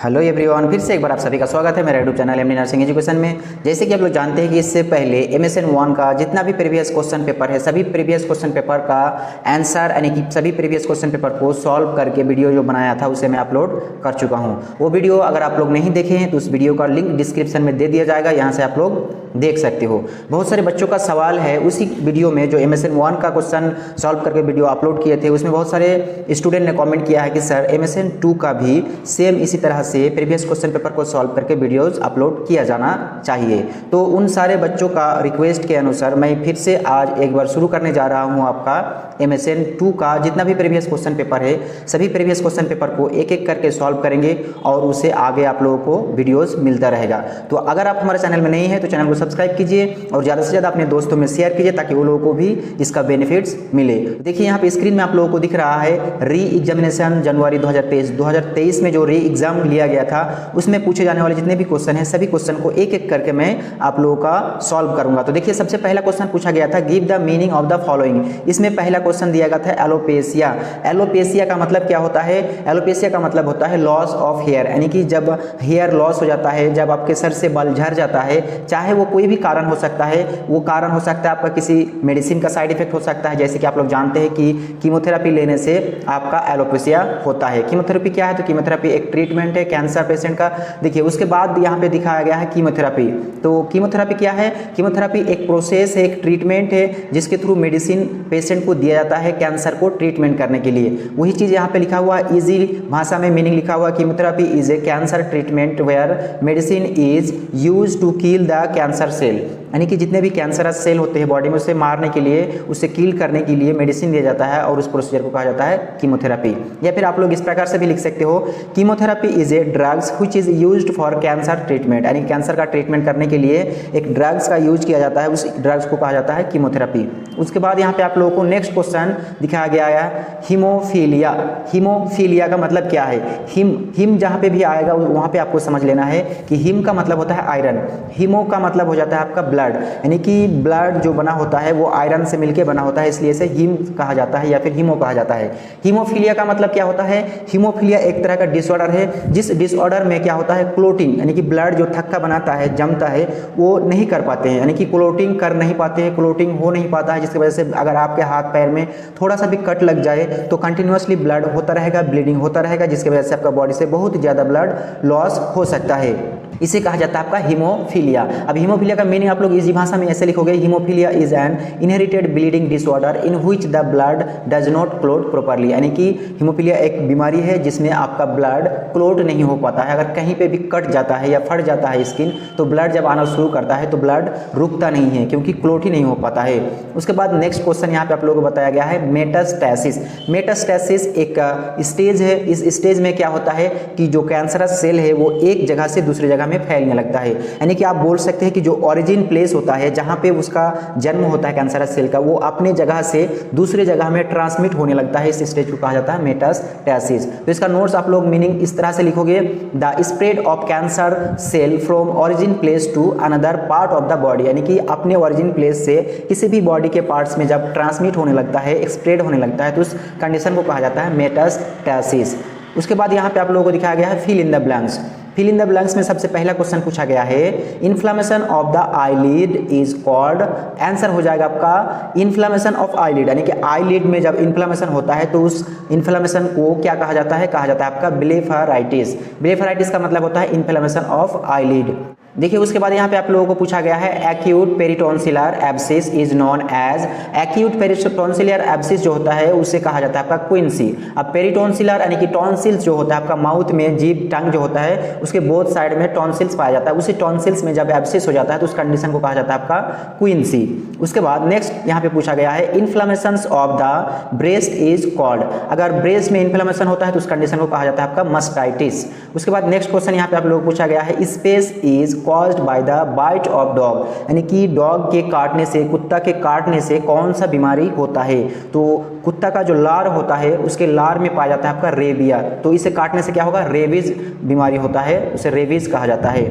Hello everyone, फिर से एक बार आप सभी का स्वागत है मेरा YouTube channel MD nursing education में। जैसे कि आप लोग जानते हैं कि इससे पहले MSN 1 का जितना भी प्रीवियस क्वेश्चन पेपर है, सभी प्रीवियस क्वेश्चन पेपर का आंसर यानी कि सभी प्रीवियस क्वेश्चन पेपर को सॉल्व करके वीडियो जो बनाया था उसे मैं अपलोड कर चुका हूँ। वो वीडियो अगर आप लोग नहीं देखे हैं तो उस वीडियो का लिंक डिस्क्रिप्शन में दे दिया जाएगा, यहाँ से आप लोग देख सकते हो। बहुत सारे बच्चों का सवाल है उसी वीडियो में जो MSN 1 का क्वेश्चन सॉल्व करके वीडियो अपलोड किए थे, उसमें बहुत सारे स्टूडेंट ने कमेंट किया है कि सर MSN 2 का भी सेम इसी तरह से प्रीवियस क्वेश्चन पेपर को सॉल्व करके वीडियोस अपलोड किया जाना चाहिए। तो उन सारे बच्चों का रिक्वेस्ट के अनुसार मैं फिर से आज एक बार शुरू करने जा रहा हूं आपका MSN 2 का जितना भी प्रीवियस क्वेश्चन पेपर है, सभी प्रीवियस क्वेश्चन पेपर को एक एक करके सॉल्व करेंगे और उसे आगे आप लोगों को वीडियोस मिलता रहेगा। तो अगर आप हमारे चैनल में नहीं है तो चैनल को सब्सक्राइब कीजिए और ज़्यादा से ज़्यादा अपने दोस्तों में शेयर कीजिए ताकि वो लोगों को भी इसका बेनिफिट्स मिले। देखिए यहाँ पे स्क्रीन में आप लोगों को दिख रहा है री एग्जामिनेशन जनवरी 2023 में जो री एग्जाम लिया गया था उसमें पूछे जाने वाले जितने भी क्वेश्चन हैं सभी क्वेश्चन को एक एक करके मैं आप लोगों का सॉल्व करूंगा। तो देखिए सबसे पहला क्वेश्चन पूछा गया था give the meaning of the following. इसमें पहला क्वेश्चन दिया गया था एलोपेशिया। एलोपेशिया का मतलब क्या होता है? एलोपेशिया का मतलब होता है लॉस ऑफ हेयर, यानी कि जब हेयर लॉस हो जाता है, जब आपके सर से बाल झड़ जाता है, चाहे वो कोई भी कारण हो सकता है, वो कारण हो सकता है आपका किसी मेडिसिन का साइड इफेक्ट हो सकता है। जैसे कि आप लोग जानते हैं कि कीमोथेरेपी लेने से आपका एलोपेशिया होता है। कीमोथेरेपी क्या है? तो कीमोथेरेपी एक ट्रीटमेंट है कैंसर पेशेंट का। देखिए उसके बाद यहाँ पे दिखाया गया है कीमोथेरेपी। तो कीमोथेरेपी क्या है? कीमोथेरेपी एक प्रोसेस है, एक ट्रीटमेंट है जिसके थ्रू मेडिसिन पेशेंट को दिया जाता है कैंसर को ट्रीटमेंट करने के लिए। वही चीज़ यहाँ पे लिखा हुआ है, इजी भाषा में मीनिंग लिखा हुआ है, chemotherapy is a cancer treatment where medicine is use to kill the cancer cell, यानी कि जितने भी कैंसरस सेल होते हैं बॉडी में उसे मारने के लिए, उसे किल करने के लिए मेडिसिन दिया जाता है और उस प्रोसीजर को कहा जाता है कीमोथेरेपी। या फिर आप लोग इस प्रकार से भी लिख सकते हो, chemotherapy is A drugs which is used for cancer treatment, यानी कैंसर का ट्रीटमेंट करने के लिए एक ड्रग्स का यूज किया जाता है, उस ड्रग्स को कहा जाता है कीमोथेरेपी। उसके बाद यहाँ पे आप लोगों को नेक्स्ट क्वेश्चन दिखाया गया है हीमोफीलिया। हीमोफीलिया का मतलब क्या है? हिम जहाँ पे भी आएगा वहाँ पे आपको समझ लेना है कि हिम का मतलब होता है आयरन, हीमो का मतलब हो जाता है आपका ब्लड, यानी कि ब्लड जो बना होता है वो आयरन से मिलके बना होता है, इसलिए इसे हीम कहा जाता है या फिर हीमो कहा जाता है। हीमोफीलिया का मतलब क्या होता है? हीमोफीलिया एक तरह का डिसऑर्डर है जिस डिसऑर्डर में क्या होता है क्लोटिंग, यानी कि ब्लड जो थक्का बनाता है, जमता है, वो नहीं कर पाते हैं, यानी कि क्लोटिंग कर नहीं पाते हैं, क्लोटिंग हो नहीं पाता है, जिसकी वजह से अगर आपके हाथ पैर में थोड़ा सा भी कट लग जाए तो कंटिन्यूअसली ब्लड होता रहेगा, ब्लीडिंग होता रहेगा, जिसकी वजह से आपका बॉडी से बहुत ज़्यादा ब्लड लॉस हो सकता है। इसे कहा जाता है आपका हीमोफीलिया। अब हीमोफीलिया का मीनिंग आप लोग इजी भाषा में ऐसे लिखोगे, haemophilia is an inherited bleeding disorder in which the blood does not clot properly, यानी कि हीमोफीलिया एक बीमारी है जिसमें आपका ब्लड क्लोट नहीं हो पाता है। अगर कहीं पे भी कट जाता है या फट जाता है स्किन तो ब्लड जब आना शुरू करता है तो ब्लड रुकता नहीं है क्योंकि क्लोट ही नहीं हो पाता है। उसके बाद नेक्स्ट क्वेश्चन यहाँ पे आप लोगों को बताया गया है मेटास्टैसिस। मेटास्टैसिस एक स्टेज है, इस स्टेज में क्या होता है कि जो कैंसरस सेल है वो एक जगह से दूसरी जगह में फैलने लगता है, यानी कि आप बोल सकते हैं कि जो ओरिजिन प्लेस होता है जहां पे उसका जन्म होता है कैंसरस सेल का, वो अपने जगह से दूसरी जगह में ट्रांसमिट होने लगता है। इस स्टेज को कहा जाता है मेटास्टैसिस। तो इसका नोट्स आप लोग मीनिंग इस तरह से लिखोगे, the spread of cancer cell from origin place to another part of the body, यानी कि अपने ओरिजिन प्लेस से किसी भी बॉडी के पार्ट्स में जब ट्रांसमिट होने लगता है, स्प्रेड होने लगता है, तो उस कंडीशन को कहा जाता है मेटास्टैसिस। उसके बाद यहाँ पे आप लोगों को दिखाया गया है fill in the blanks. Fill in the blanks में सबसे पहला क्वेश्चन पूछा गया है inflammation of the eyelid is called, answer हो जाएगा आपका इन्फ्लामेशन ऑफ आईलिड, यानी कि आईलिड में जब इन्फ्लामेशन होता है तो उस इन्फ्लामेशन को क्या कहा जाता है? कहा जाता है आपका ब्लेफराइटिस। ब्लेफराइटिस का मतलब होता है इन्फ्लामेशन ऑफ आईलिड। देखिए उसके बाद यहाँ पे आप लोगों को पूछा गया है acute peritonsillar abscess is known as, acute peritonsillar abscess जो होता है उसे कहा जाता है आपका क्विंसी। अब पेरिटोन्सिलर यानी कि टॉन्सिल्स जो होता है आपका माउथ में, जीभ टंग जो होता है उसके बोथ साइड में टॉन्सिल्स पाया जाता है, उसी टॉन्सिल्स में जब एब्सिस हो जाता है तो उस कंडीशन को कहा जाता है आपका क्विंसी। उसके बाद नेक्स्ट यहाँ पे पूछा गया है inflammation of the breast is called, अगर ब्रेस्ट में इन्फ्लामेशन होता है तो उस कंडीशन को कहा जाता है आपका मस्टाइटिस। उसके बाद नेक्स्ट क्वेश्चन यहाँ पे आप लोगों को पूछा गया है space is caused by the bite of dog, यानी कि डॉग के काटने से, कुत्ता के काटने से कौन सा बीमारी होता है? तो कुत्ता का जो लार होता है उसके लार में पाया जाता है आपका रेबिया, तो इसे काटने से क्या होगा? रेबीज बीमारी होता है, उसे रेबीज कहा जाता है।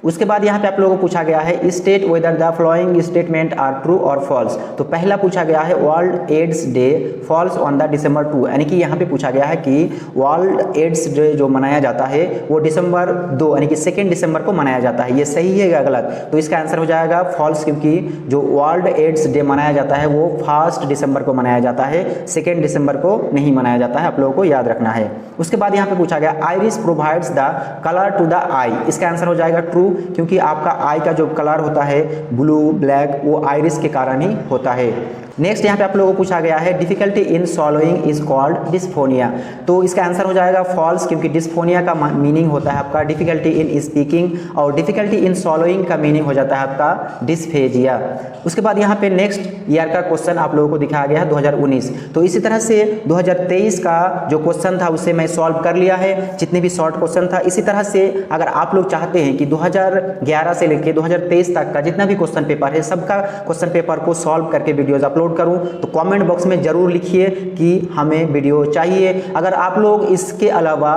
उसके बाद यहाँ पे आप लोगों को पूछा गया है state whether the following statement are true और फॉल्स। तो पहला पूछा गया है world AIDS day falls on the December 2, यानी कि यहाँ पे पूछा गया है कि वर्ल्ड एड्स डे जो मनाया जाता है वो December 2 यानी कि 2 दिसंबर को मनाया जाता है। ये सही है या गलत? तो इसका आंसर हो जाएगा फॉल्स, क्योंकि जो वर्ल्ड एड्स डे मनाया जाता है वो 1 दिसंबर को मनाया जाता है, 2 दिसंबर को नहीं मनाया जाता है, आप लोगों को याद रखना है। उसके बाद यहाँ पे पूछा गया iris provides the colour to the eye. इसका आंसर हो जाएगा ट्रू, क्योंकि आपका आई का जो कलर होता है ब्लू ब्लैक वो आइरिस के कारण ही होता है। नेक्स्ट यहाँ पे आप लोगों को पूछा गया है difficulty in सॉलोइंग is called dysphonia. तो इसका आंसर हो जाएगा फॉल्स, क्योंकि डिस्फोनिया का मीनिंग होता है आपका डिफिकल्टी इन स्पीकिंग और डिफिकल्टी इन सॉलोइंग का मीनिंग हो जाता है आपका डिस्फेजिया। उसके बाद यहाँ पे नेक्स्ट ईयर का क्वेश्चन आप लोगों को दिखाया गया है 2019। तो इसी तरह से 2023 का जो क्वेश्चन था उसे मैं सॉल्व कर लिया है, जितने भी शॉर्ट क्वेश्चन था। इसी तरह से अगर आप लोग चाहते हैं कि 2011 से लेकर 2023 तक का जितना भी क्वेश्चन पेपर है सबका क्वेश्चन पेपर को सॉल्व करके वीडियोज अपलोड करूं, तो कमेंट बॉक्स में जरूर लिखिए कि हमें वीडियो चाहिए। अगर आप लोग इसके अलावा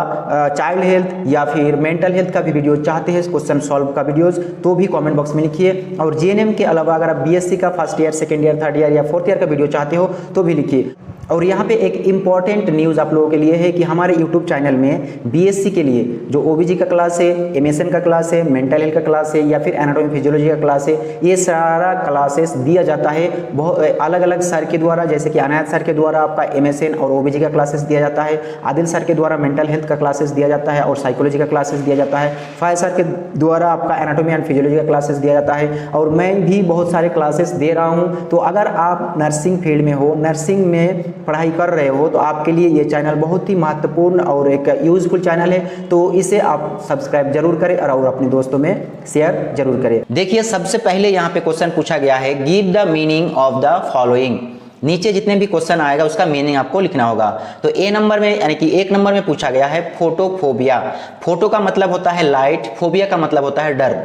चाइल्ड हेल्थ या फिर मेंटल हेल्थ का भी वीडियो चाहते हैं, क्वेश्चन सॉल्व का वीडियोस, तो भी कमेंट बॉक्स में लिखिए। और जीएनएम के अलावा अगर आप बीएससी का first year, second year, third year या फोर्थ ईयर का वीडियो चाहते हो तो भी लिखिए। और यहाँ पे एक इम्पॉर्टेंट न्यूज़ आप लोगों के लिए है कि हमारे यूट्यूब चैनल में बीएससी के लिए जो ओबीजी का क्लास है, एमएसएन का क्लास है, मेंटल हेल्थ का क्लास है या फिर एनाटॉमी फिजियोलॉजी का क्लास है, ये सारा क्लासेस दिया जाता है बहुत अलग अलग सर के द्वारा। जैसे कि अनायत सर के द्वारा आपका एमएसएन और ओबीजी का क्लासेस दिया जाता है, आदिल सर के द्वारा मेंटल हेल्थ का क्लासेस दिया जाता है और साइकोलॉजी का क्लासेस दिया जाता है, फायद सर के द्वारा आपका एनाटॉमी एंड फिजियोलॉजी का क्लासेस दिया जाता है, और मैं भी बहुत सारे क्लासेस दे रहा हूँ। तो अगर आप नर्सिंग फील्ड में हो, नर्सिंग में पढ़ाई कर रहे हो, तो आपके लिए ये चैनल बहुत ही महत्वपूर्ण और एक यूजफुल चैनल है। तो इसे आप सब्सक्राइब जरूर करें और अपने दोस्तों में शेयर जरूर करें। देखिए सबसे पहले यहाँ पे क्वेश्चन पूछा गया है give the meaning of the following. नीचे जितने भी क्वेश्चन आएगा उसका मीनिंग आपको लिखना होगा। तो ए नंबर में यानी कि 1 नंबर में पूछा गया है फोटोफोबिया। फोटो का मतलब होता है लाइट, फोबिया का मतलब होता है डर।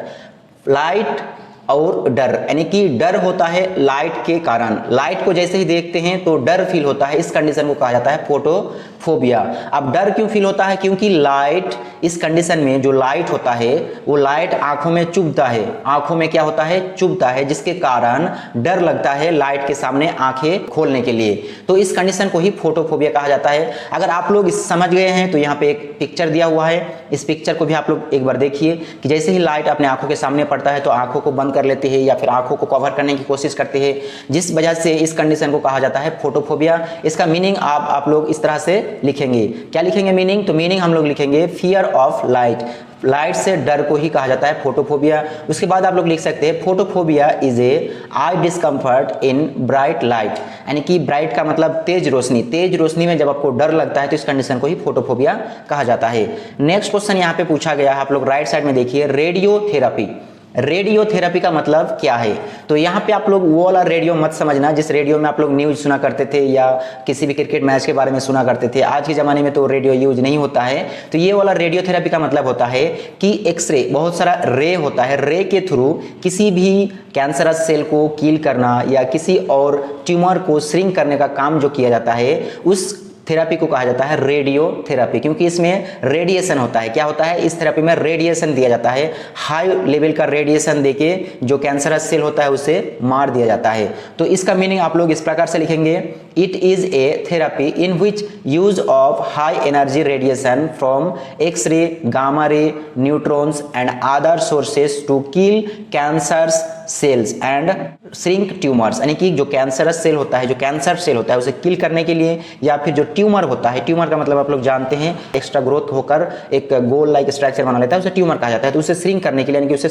लाइट और डर यानी कि डर होता है लाइट के कारण, लाइट को जैसे ही देखते हैं तो डर फील होता है, इस कंडीशन को कहा जाता है फोटोफोबिया। अब डर क्यों फील होता है? क्योंकि लाइट, इस कंडीशन में जो लाइट होता है वो लाइट आंखों में चुभता है, आंखों में क्या होता है? चुभता है, जिसके कारण डर लगता है लाइट के सामने आंखें खोलने के लिए। तो इस कंडीशन को ही फोटोफोबिया कहा जाता है। अगर आप लोग इस समझ गए हैं तो यहाँ पे एक पिक्चर दिया हुआ है, इस पिक्चर को भी आप लोग एक बार देखिए कि जैसे ही लाइट अपने आंखों के सामने पड़ता है तो आंखों को बंद कर लेते हैं या फिर आंखों को कवर करने की कोशिश करते हैं, जिस वजह से इस कंडीशन को कहा जाता है फोटोफोबिया। इसका मीनिंग आप लोग इस तरह से लिखेंगे। क्या लिखेंगे मीनिंग? तो मीनिंग हम लोग लिखेंगे फियर ऑफ लाइट। लाइट से डर को ही कहा जाता है फोटोफोबिया। उसके बाद आप लोग लिख सकते हैं photophobia is a I discomfort in bright light, यानी कि ब्राइट का मतलब तेज रोशनी, तेज रोशनी में जब आपको डर लगता है तो इस कंडीशन को ही फोटोफोबिया कहा जाता है। नेक्स्ट क्वेश्चन यहाँ पे पूछा गया है, आप लोग राइट साइड में देखिए रेडियोथेरेपी। रेडियोथेरेपी का मतलब क्या है? तो यहाँ पे आप लोग वो वाला रेडियो मत समझना जिस रेडियो में आप लोग न्यूज सुना करते थे या किसी भी क्रिकेट मैच के बारे में सुना करते थे। आज के ज़माने में तो रेडियो यूज नहीं होता है। तो ये वाला रेडियोथेरेपी का मतलब होता है कि एक्सरे, बहुत सारा रे होता है, रे के थ्रू किसी भी कैंसरस सेल को किल करना या किसी और ट्यूमर को श्रिंक करने का काम जो किया जाता है उस थेरेपी को कहा जाता है रेडियोथेरेपी, क्योंकि इसमें रेडिएशन होता है। क्या होता है? इस थेरेपी में रेडिएशन दिया जाता है, हाई लेवल का रेडिएशन देके जो कैंसरस सेल होता है उसे मार दिया जाता है। तो इसका मीनिंग आप लोग इस प्रकार से लिखेंगे, it is a therapy in which use of high energy radiation from X ray, gamma ray, neutrons and other sources to kill cancers cells and shrink tumours, यानी कि जो कैंसरस सेल होता है, जो कैंसर सेल होता है उसे किल करने के लिए, या फिर जो ट्यूमर होता है, ट्यूमर का मतलब आप लोग जानते हैं एक्स्ट्रा ग्रोथ होकर एक गोल लाइक स्ट्रक्चर बना लेता है, उसे ट्यूमर कहा जाता है। तो उसे श्रिंक करने के लिए यानी कि उसे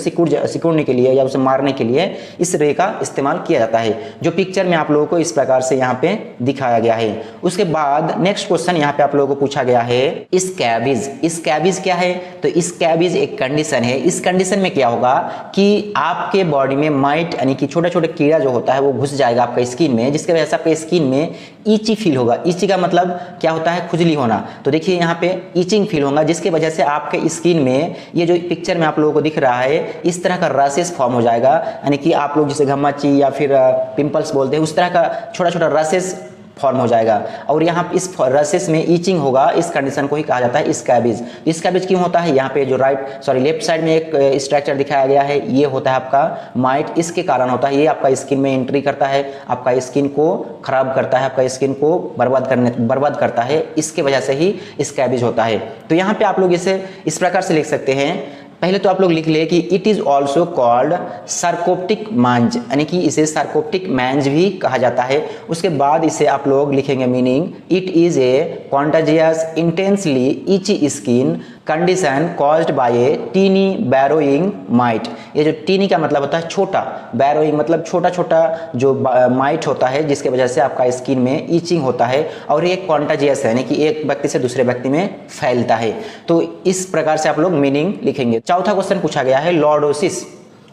सिकुड़ने के लिए या उसे मारने के लिए इस रे का इस्तेमाल किया जाता है, जो पिक्चर में आप लोगों को इस प्रकार से यहाँ पे दिखाया गया है। उसके बाद नेक्स्ट क्वेश्चन यहाँ पे आप लोगों को पूछा गया है स्कैबिज। स्कैबिज क्या है? तो स्कैबिज एक कंडीशन है। इस कंडीशन में क्या होगा कि आपके बॉडी में माइट यानी कि छोटा छोटा कीड़ा जो होता है वो घुस जाएगा आपका स्किन में, जिसके वजह से आपके स्किन में ईची फील होगा। ईची का मतलब क्या होता है? खुजली होना। तो देखिए यहाँ पे ईचिंग फील होगा, जिसके वजह से आपके स्किन में ये जो पिक्चर में आप लोगों को दिख रहा है इस तरह का रसेस फॉर्म हो जाएगा, यानी कि आप लोग जिसे घम्माची या फिर पिंपल्स बोलते हैं उस तरह का छोटा छोटा रसेस फॉर्म हो जाएगा और यहाँ इस रसेस में ईचिंग होगा, इस कंडीशन को ही कहा जाता है स्कैबिज। स्कैबिज क्यों होता है? यहाँ पे जो लेफ्ट साइड में एक स्ट्रक्चर दिखाया गया है, ये होता है आपका माइट, इसके कारण होता है। ये आपका स्किन में एंट्री करता है, आपका स्किन को खराब करता है, आपका स्किन को बर्बाद करता है, इसके वजह से ही स्कैबिज होता है। तो यहाँ पे आप लोग इसे इस प्रकार से लिख सकते हैं। पहले तो आप लोग लिख ले कि इट इज ऑल्सो कॉल्ड सार्कोप्टिक मांज, यानी कि इसे सार्कोप्टिक मैंज भी कहा जाता है। उसके बाद इसे आप लोग लिखेंगे meaning, it is a contagious intensely itchy skin condition caused by a tiny burrowing mite. ये जो टीनी का मतलब होता है छोटा, बैरोइंग मतलब छोटा छोटा जो माइट होता है, जिसके वजह से आपका स्किन में ईचिंग होता है और ये कॉन्टाजियस है, यानी कि एक व्यक्ति से दूसरे व्यक्ति में फैलता है। तो इस प्रकार से आप लोग मीनिंग लिखेंगे। चौथा क्वेश्चन पूछा गया है लॉर्डोसिस।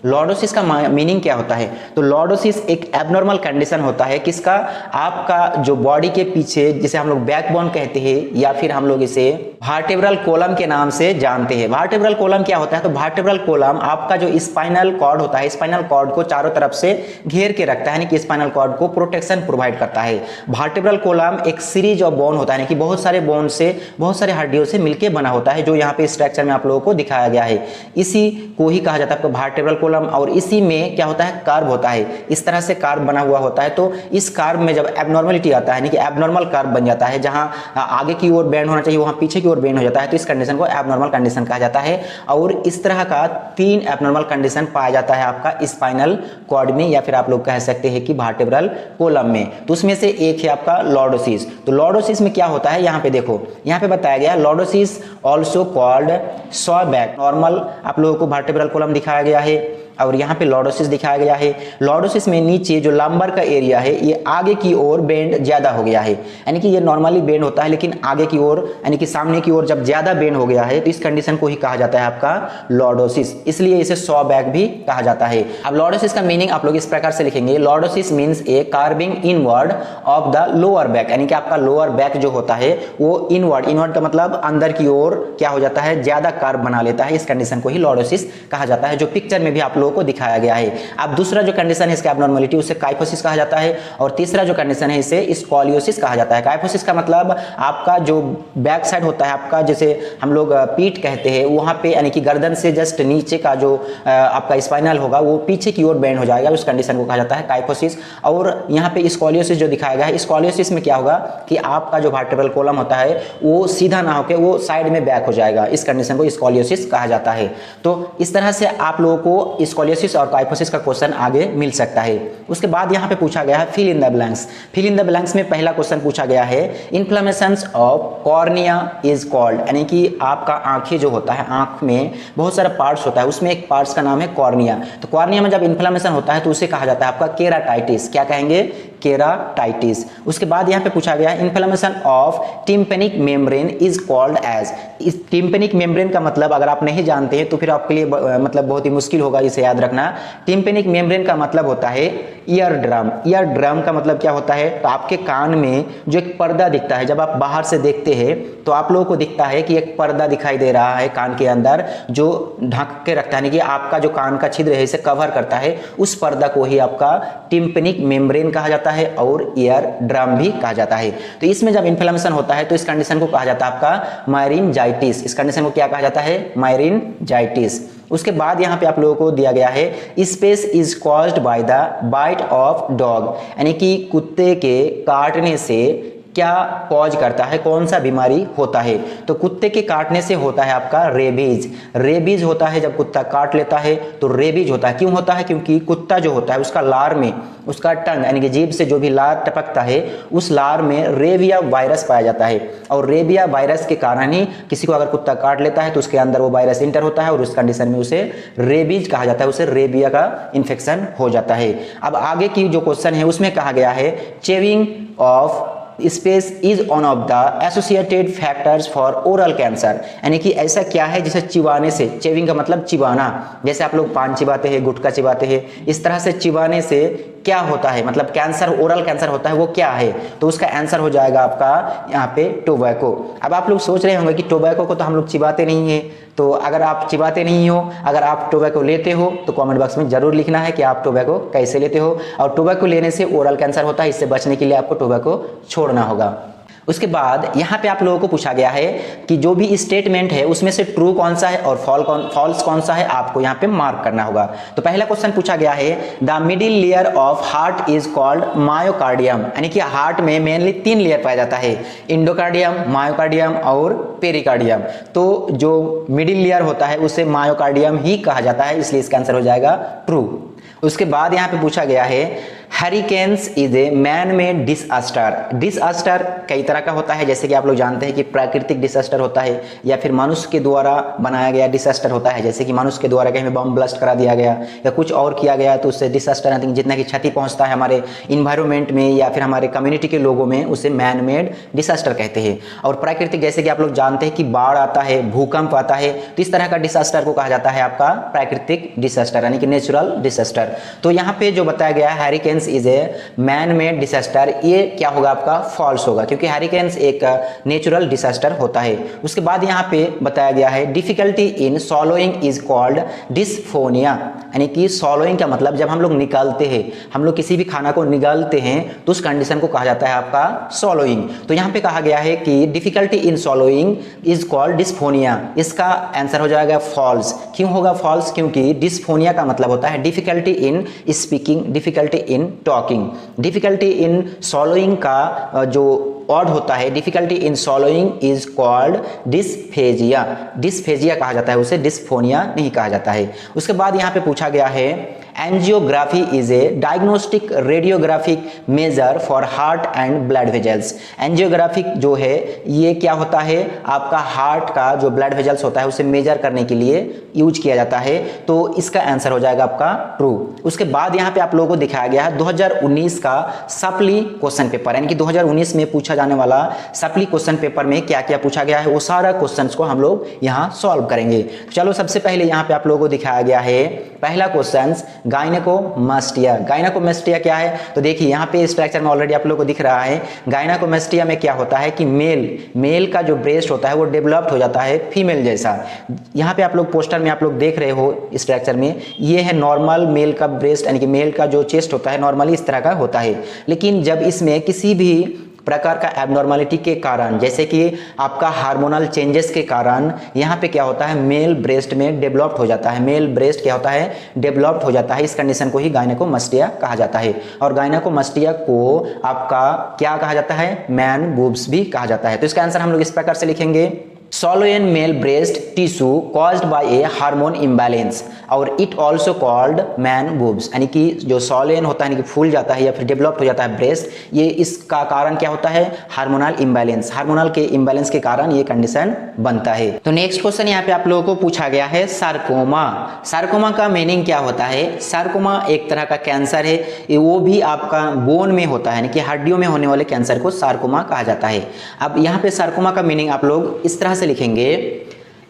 लॉर्डोसिस का मीनिंग क्या होता है? तो लॉर्डोसिस एक एबनॉर्मल कंडीशन होता है, किसका? आपका जो बॉडी के पीछे, जिसे हम लोग बैकबोन कहते हैं या फिर हम लोग इसे वर्टेब्रल कॉलम के नाम से जानते हैं। वर्टेब्रल कॉलम क्या होता है? तो वर्टेब्रल कॉलम आपका जो स्पाइनल कॉर्ड होता है, स्पाइनल कॉर्ड को चारों तरफ से घेर के रखता है, यानी कि स्पाइनल कॉर्ड को प्रोटेक्शन प्रोवाइड करता है। वर्टेब्रल कॉलम एक सीरीज ऑफ बोन होता है, यानी कि बहुत सारे बोन से, बहुत सारे हड्डियों से मिलकर बना होता है, जो यहाँ पे स्ट्रक्चर में आप लोगों को दिखाया गया है। इसी को ही कहा जाता है आपका वर्टेब्रल कॉलम। और इसी में क्या होता है? कार्ब होता है, इस तरह से कार्ब बना हुआ होता है। तो इस कार्ब में जब एबनॉर्मलिटी आता है, यानी कि एबनॉर्मल कार्ब बन जाता है, जहां आगे की ओर बेंड होना चाहिए वहां पीछे की ओर बेंड हो जाता है, तो इस कंडीशन को एबनॉर्मल कंडीशन कहा जाता है। और इस तरह का 3 एबनॉर्मल कंडीशन पाया जाता है आपका स्पाइनल कॉर्ड में, या फिर आप लोग कह सकते हैं कि वर्टेब्रल कॉलम में। तो उसमें से एक है आपका लॉर्डोसिस। तो लॉर्डोसिस में क्या होता है? यहाँ पे देखो, यहाँ पे बताया गया lordosis also called saw back. Normal आप लोगों को वर्टेब्रल कॉलम दिखाया गया है और यहाँ पे लॉर्डोसिस दिखाया गया है। लॉर्डोसिस में नीचे जो लंबर का एरिया है, ये आगे की ओर बेंड ज्यादा हो गया है, यानी कि ये नॉर्मली बेंड होता है, लेकिन आगे की ओर यानी कि सामने की ओर जब ज्यादा बेंड हो गया है, तो इस कंडीशन को ही कहा जाता है आपका लॉर्डोसिस, इसलिए इसे सॉ बैक भी कहा जाता है। अब लॉर्डोसिस का मीनिंग आप लोग इस प्रकार से लिखेंगे, lordosis means A carving inward of the lower back, यानी कि आपका लोअर बैक जो होता है वो इनवर्ड का मतलब अंदर की ओर क्या हो जाता है? ज्यादा कार्व बना लेता है। इस कंडीशन को ही लॉर्डोसिस कहा जाता है, जो पिक्चर में भी आप लोग को दिखाया गया है। अब दूसरा जो कंडीशन है इसका एब्नॉर्मलिटी, उसे काइफोसिस कहा जाता है। और तीसरा जो कंडीशन है इसे स्कॉलियोसिस कहा जाता है। काइफोसिस का मतलब आपका जो बैक साइड होता है आपका, जैसे हम लोग पीठ कहते हैं, वहां पे यानी कि गर्दन से जस्ट नीचे का जो आपका स्पाइनल होगा वो पीछे की ओर बेंड हो जाएगा, उस कंडीशन को कहा जाता है काइफोसिस। और यहाँ पे स्कॉलियोसिस जो दिखाया गया है, स्कॉलियोसिस में क्या होगा कि आपका जो वर्टेब्रल कॉलम होता है वो सीधा ना होकर वो साइड में बैक हो जाएगा, इस कंडीशन को स्कॉलियोसिस कहा जाता है। तो इस तरह से आप लोगों को स्कॉलियोसिस और काइफोसिस का क्वेश्चन आगे मिल सकता है। उसके बाद यहाँ पे पूछा गया है fill in the blanks. Fill in the blanks में पहला क्वेश्चन पूछा गया है inflammations of cornea is called, यानी कि आपका आंखें जो होता है, आंख में बहुत सारा पार्ट्स होता है, उसमें एक पार्ट्स का नाम है कॉर्निया। तो कॉर्निया में जब इन्फ्लेमेशन होता है तो उसे कहा जाता है आपका केराटाइटिस। क्या कहेंगे? केराटाइटिस। उसके बाद यहाँ पे पूछा गया inflammation of tympanic membrane is called as. इस टिम्पेनिक मेम्ब्रेन का मतलब अगर आप नहीं जानते हैं तो फिर आपके लिए मतलब बहुत ही मुश्किल होगा इसे याद रखना। टिम्पेनिक मेम्ब्रेन का मतलब होता है ईयर ड्रम। ईयर ड्रम का मतलब क्या होता है? तो आपके कान में जो एक पर्दा दिखता है, जब आप बाहर से देखते हैं तो आप लोगों को दिखता है कि एक पर्दा दिखाई दे रहा है कान के अंदर, जो ढक के रखता है, यानी कि आपका जो कान का छिद्र है इसे कवर करता है, उस पर्दा को ही आपका टिम्पेनिक मेम्ब्रेन कहा जाता है और ईयर ड्रम भी कहा जाता है। तो इसमें जब इन्फ्लेमेशन होता है तो इस कंडीशन को कहा जाता है आपका मायरिंजाइटिस। इस कंडीशन को क्या कहा जाता है? मायरिंजाइटिस। उसके बाद यहाँ पे आप लोगों को दिया गया है space is caused by the bite of dog, यानी कि कुत्ते के काटने से क्या कॉज करता है, कौन सा बीमारी होता है? तो कुत्ते के काटने से होता है आपका रेबीज। रेबीज होता है जब कुत्ता काट लेता है तो रेबीज होता है। क्यों होता है? क्योंकि कुत्ता जो होता है उसका लार में, उसका टंग यानी कि जीभ से जो भी लार टपकता है उस लार में रेबिया वायरस पाया जाता है, और रेबिया वायरस के कारण ही किसी को अगर कुत्ता काट लेता है तो उसके अंदर वो वायरस इंटर होता है और उस कंडीशन में उसे रेबीज कहा जाता है, उसे रेबिया का इन्फेक्शन हो जाता है। अब आगे की जो क्वेश्चन है उसमें कहा गया है chewing of space is one of the associated factors for oral cancer, यानी कि ऐसा क्या है जिसे चिबाने से, चेविंग का मतलब चिबाना, जैसे आप लोग पान चिबाते हैं, गुटखा चिबाते हैं, इस तरह से चिबाने से क्या होता है, मतलब कैंसर, ओरल कैंसर होता है वो क्या है, तो उसका आंसर हो जाएगा आपका यहाँ पे टोबैको। अब आप लोग सोच रहे होंगे कि टोबैको को तो हम लोग चिबाते नहीं है, तो अगर आप चिबाते नहीं हो, अगर आप टोबैको लेते हो तो कमेंट बॉक्स में जरूर लिखना है कि आप टोबैको कैसे लेते हो। और टोबैको लेने से ओरल कैंसर होता है, इससे बचने के लिए आपको टोबैको छोड़ना होगा। उसके बाद यहाँ पे आप लोगों को पूछा गया है कि जो भी स्टेटमेंट है उसमें से ट्रू कौन सा है और फॉल्स कौन सा है, आपको यहाँ पे मार्क करना होगा। तो पहला क्वेश्चन पूछा गया है the middle layer of heart is called myocardium, यानी कि हार्ट में मेनली 3 लेयर पाया जाता है, इंडोकार्डियम, मायोकार्डियम और पेरिकार्डियम। तो जो मिडिल लेयर होता है उसे मायोकार्डियम ही कहा जाता है, इसलिए इसका आंसर हो जाएगा ट्रू। उसके बाद यहाँ पे पूछा गया है hurricanes is a man made disaster. Disaster कई तरह का होता है, जैसे कि आप लोग जानते हैं कि प्राकृतिक डिसअस्टर होता है या फिर मनुष्य के द्वारा बनाया गया डिसअस्टर होता है, जैसे कि मनुष्य के द्वारा कहीं बम ब्लास्ट करा दिया गया या कुछ और किया गया तो उससे डिसअस्टर, जितना की क्षति पहुंचता है हमारे इन्वायरमेंट में या फिर हमारे कम्युनिटी के लोगों में, उसे मैन मेड डिसअस्टर कहते हैं। और प्राकृतिक जैसे कि आप लोग जानते हैं कि बाढ़ आता है, भूकंप आता है, तो इस तरह का डिसअस्टर को कहा जाता है आपका प्राकृतिक डिसअस्टर, यानी कि नेचुरल डिसअस्टर। तो यहाँ पे जो बताया गया है hurricanes is a man made disaster, ये क्या होगा आपका फॉल्स होगा, क्योंकि हरिकेन्स एक नेचुरल डिसअस्टर होता है। उसके बाद यहाँ पे बताया गया है difficulty in सॉलोइंग is called dysphonia, यानी कि सॉलोइंग का मतलब जब हम लोग निकालते हैं, हम लोग किसी भी खाना को निकालते हैं तो उस कंडीशन को कहा जाता है आपका सॉलोइंग। तो यहाँ पे कहा गया है कि difficulty in सॉलोइंग is called dysphonia, इसका आंसर हो जाएगा फॉल्स। क्यों होगा फॉल्स, क्योंकि डिस्फोनिया का मतलब होता है difficulty in speaking, difficulty in talking. Difficulty in सॉलोइंग का जो वर्ड होता है difficulty in सॉलोइंग is called dysphagia, dysphagia कहा जाता है, उसे डिस्फोनिया नहीं कहा जाता है। उसके बाद यहाँ पे पूछा गया है angiography is a diagnostic radiographic measure for heart and blood vessels. Angiographic जो है ये क्या होता है, आपका हार्ट का जो ब्लड वेजल्स होता है उसे मेजर करने के लिए यूज किया जाता है, तो इसका आंसर हो जाएगा आपका ट्रू। उसके बाद यहाँ पे आप लोगों को दिखाया गया है 2019 का सप्ली क्वेश्चन पेपर, यानी कि 2019 में पूछा जाने वाला सप्ली क्वेश्चन पेपर में क्या क्या पूछा गया है वो सारा क्वेश्चंस को हम लोग यहाँ सॉल्व करेंगे। तो चलो सबसे पहले यहाँ पे आप लोगों को दिखाया गया है पहला क्वेश्चन गायनेकोमास्टिया। गायनेकोमास्टिया क्या है, तो देखिए यहाँ पे स्ट्रक्चर में ऑलरेडी आप लोगों को दिख रहा है। गायनेकोमास्टिया में क्या होता है कि मेल का जो ब्रेस्ट होता है वो डेवलप्ड हो जाता है फीमेल जैसा। यहाँ पे आप लोग पोस्टर में आप लोग देख रहे हो स्ट्रक्चर में, ये है नॉर्मल मेल का ब्रेस्ट, यानी कि मेल का जो चेस्ट होता है नॉर्मली इस तरह का होता है। लेकिन जब इसमें किसी भी प्रकार का एबनॉर्मलिटी के कारण, जैसे कि आपका हार्मोनल चेंजेस के कारण यहाँ पे क्या होता है मेल ब्रेस्ट में डेवलप्ड हो जाता है, मेल ब्रेस्ट क्या होता है डेवलप्ड हो जाता है। इस कंडीशन को ही गायनेकोमास्टिया कहा जाता है। और गायनेकोमास्टिया को आपका क्या कहा जाता है, मैन बूब्स भी कहा जाता है। तो इसका आंसर हम लोग इस प्रकार से लिखेंगे Soloan male breast tissue caused by a hormone imbalance और it also called man boobs, यानी कि जो सोलेन होता है यानी कि फूल जाता है या फिर डेवलप्ड हो जाता है ब्रेस्ट, ये इसका कारण क्या होता है हार्मोनल इम्बैलेंस, हार्मोनल के इम्बैलेंस के कारण ये कंडीशन बनता है। तो नेक्स्ट क्वेश्चन यहाँ पे आप लोगों को पूछा गया है सार्कोमा। सार्कोमा का मीनिंग क्या होता है, सार्कोमा एक तरह का कैंसर है, वो भी आपका बोन में होता है यानी कि हड्डियों में होने वाले कैंसर को सार्कोमा कहा जाता है। अब यहाँ पे सार्कोमा का मीनिंग आप लोग इस तरह से लिखेंगे,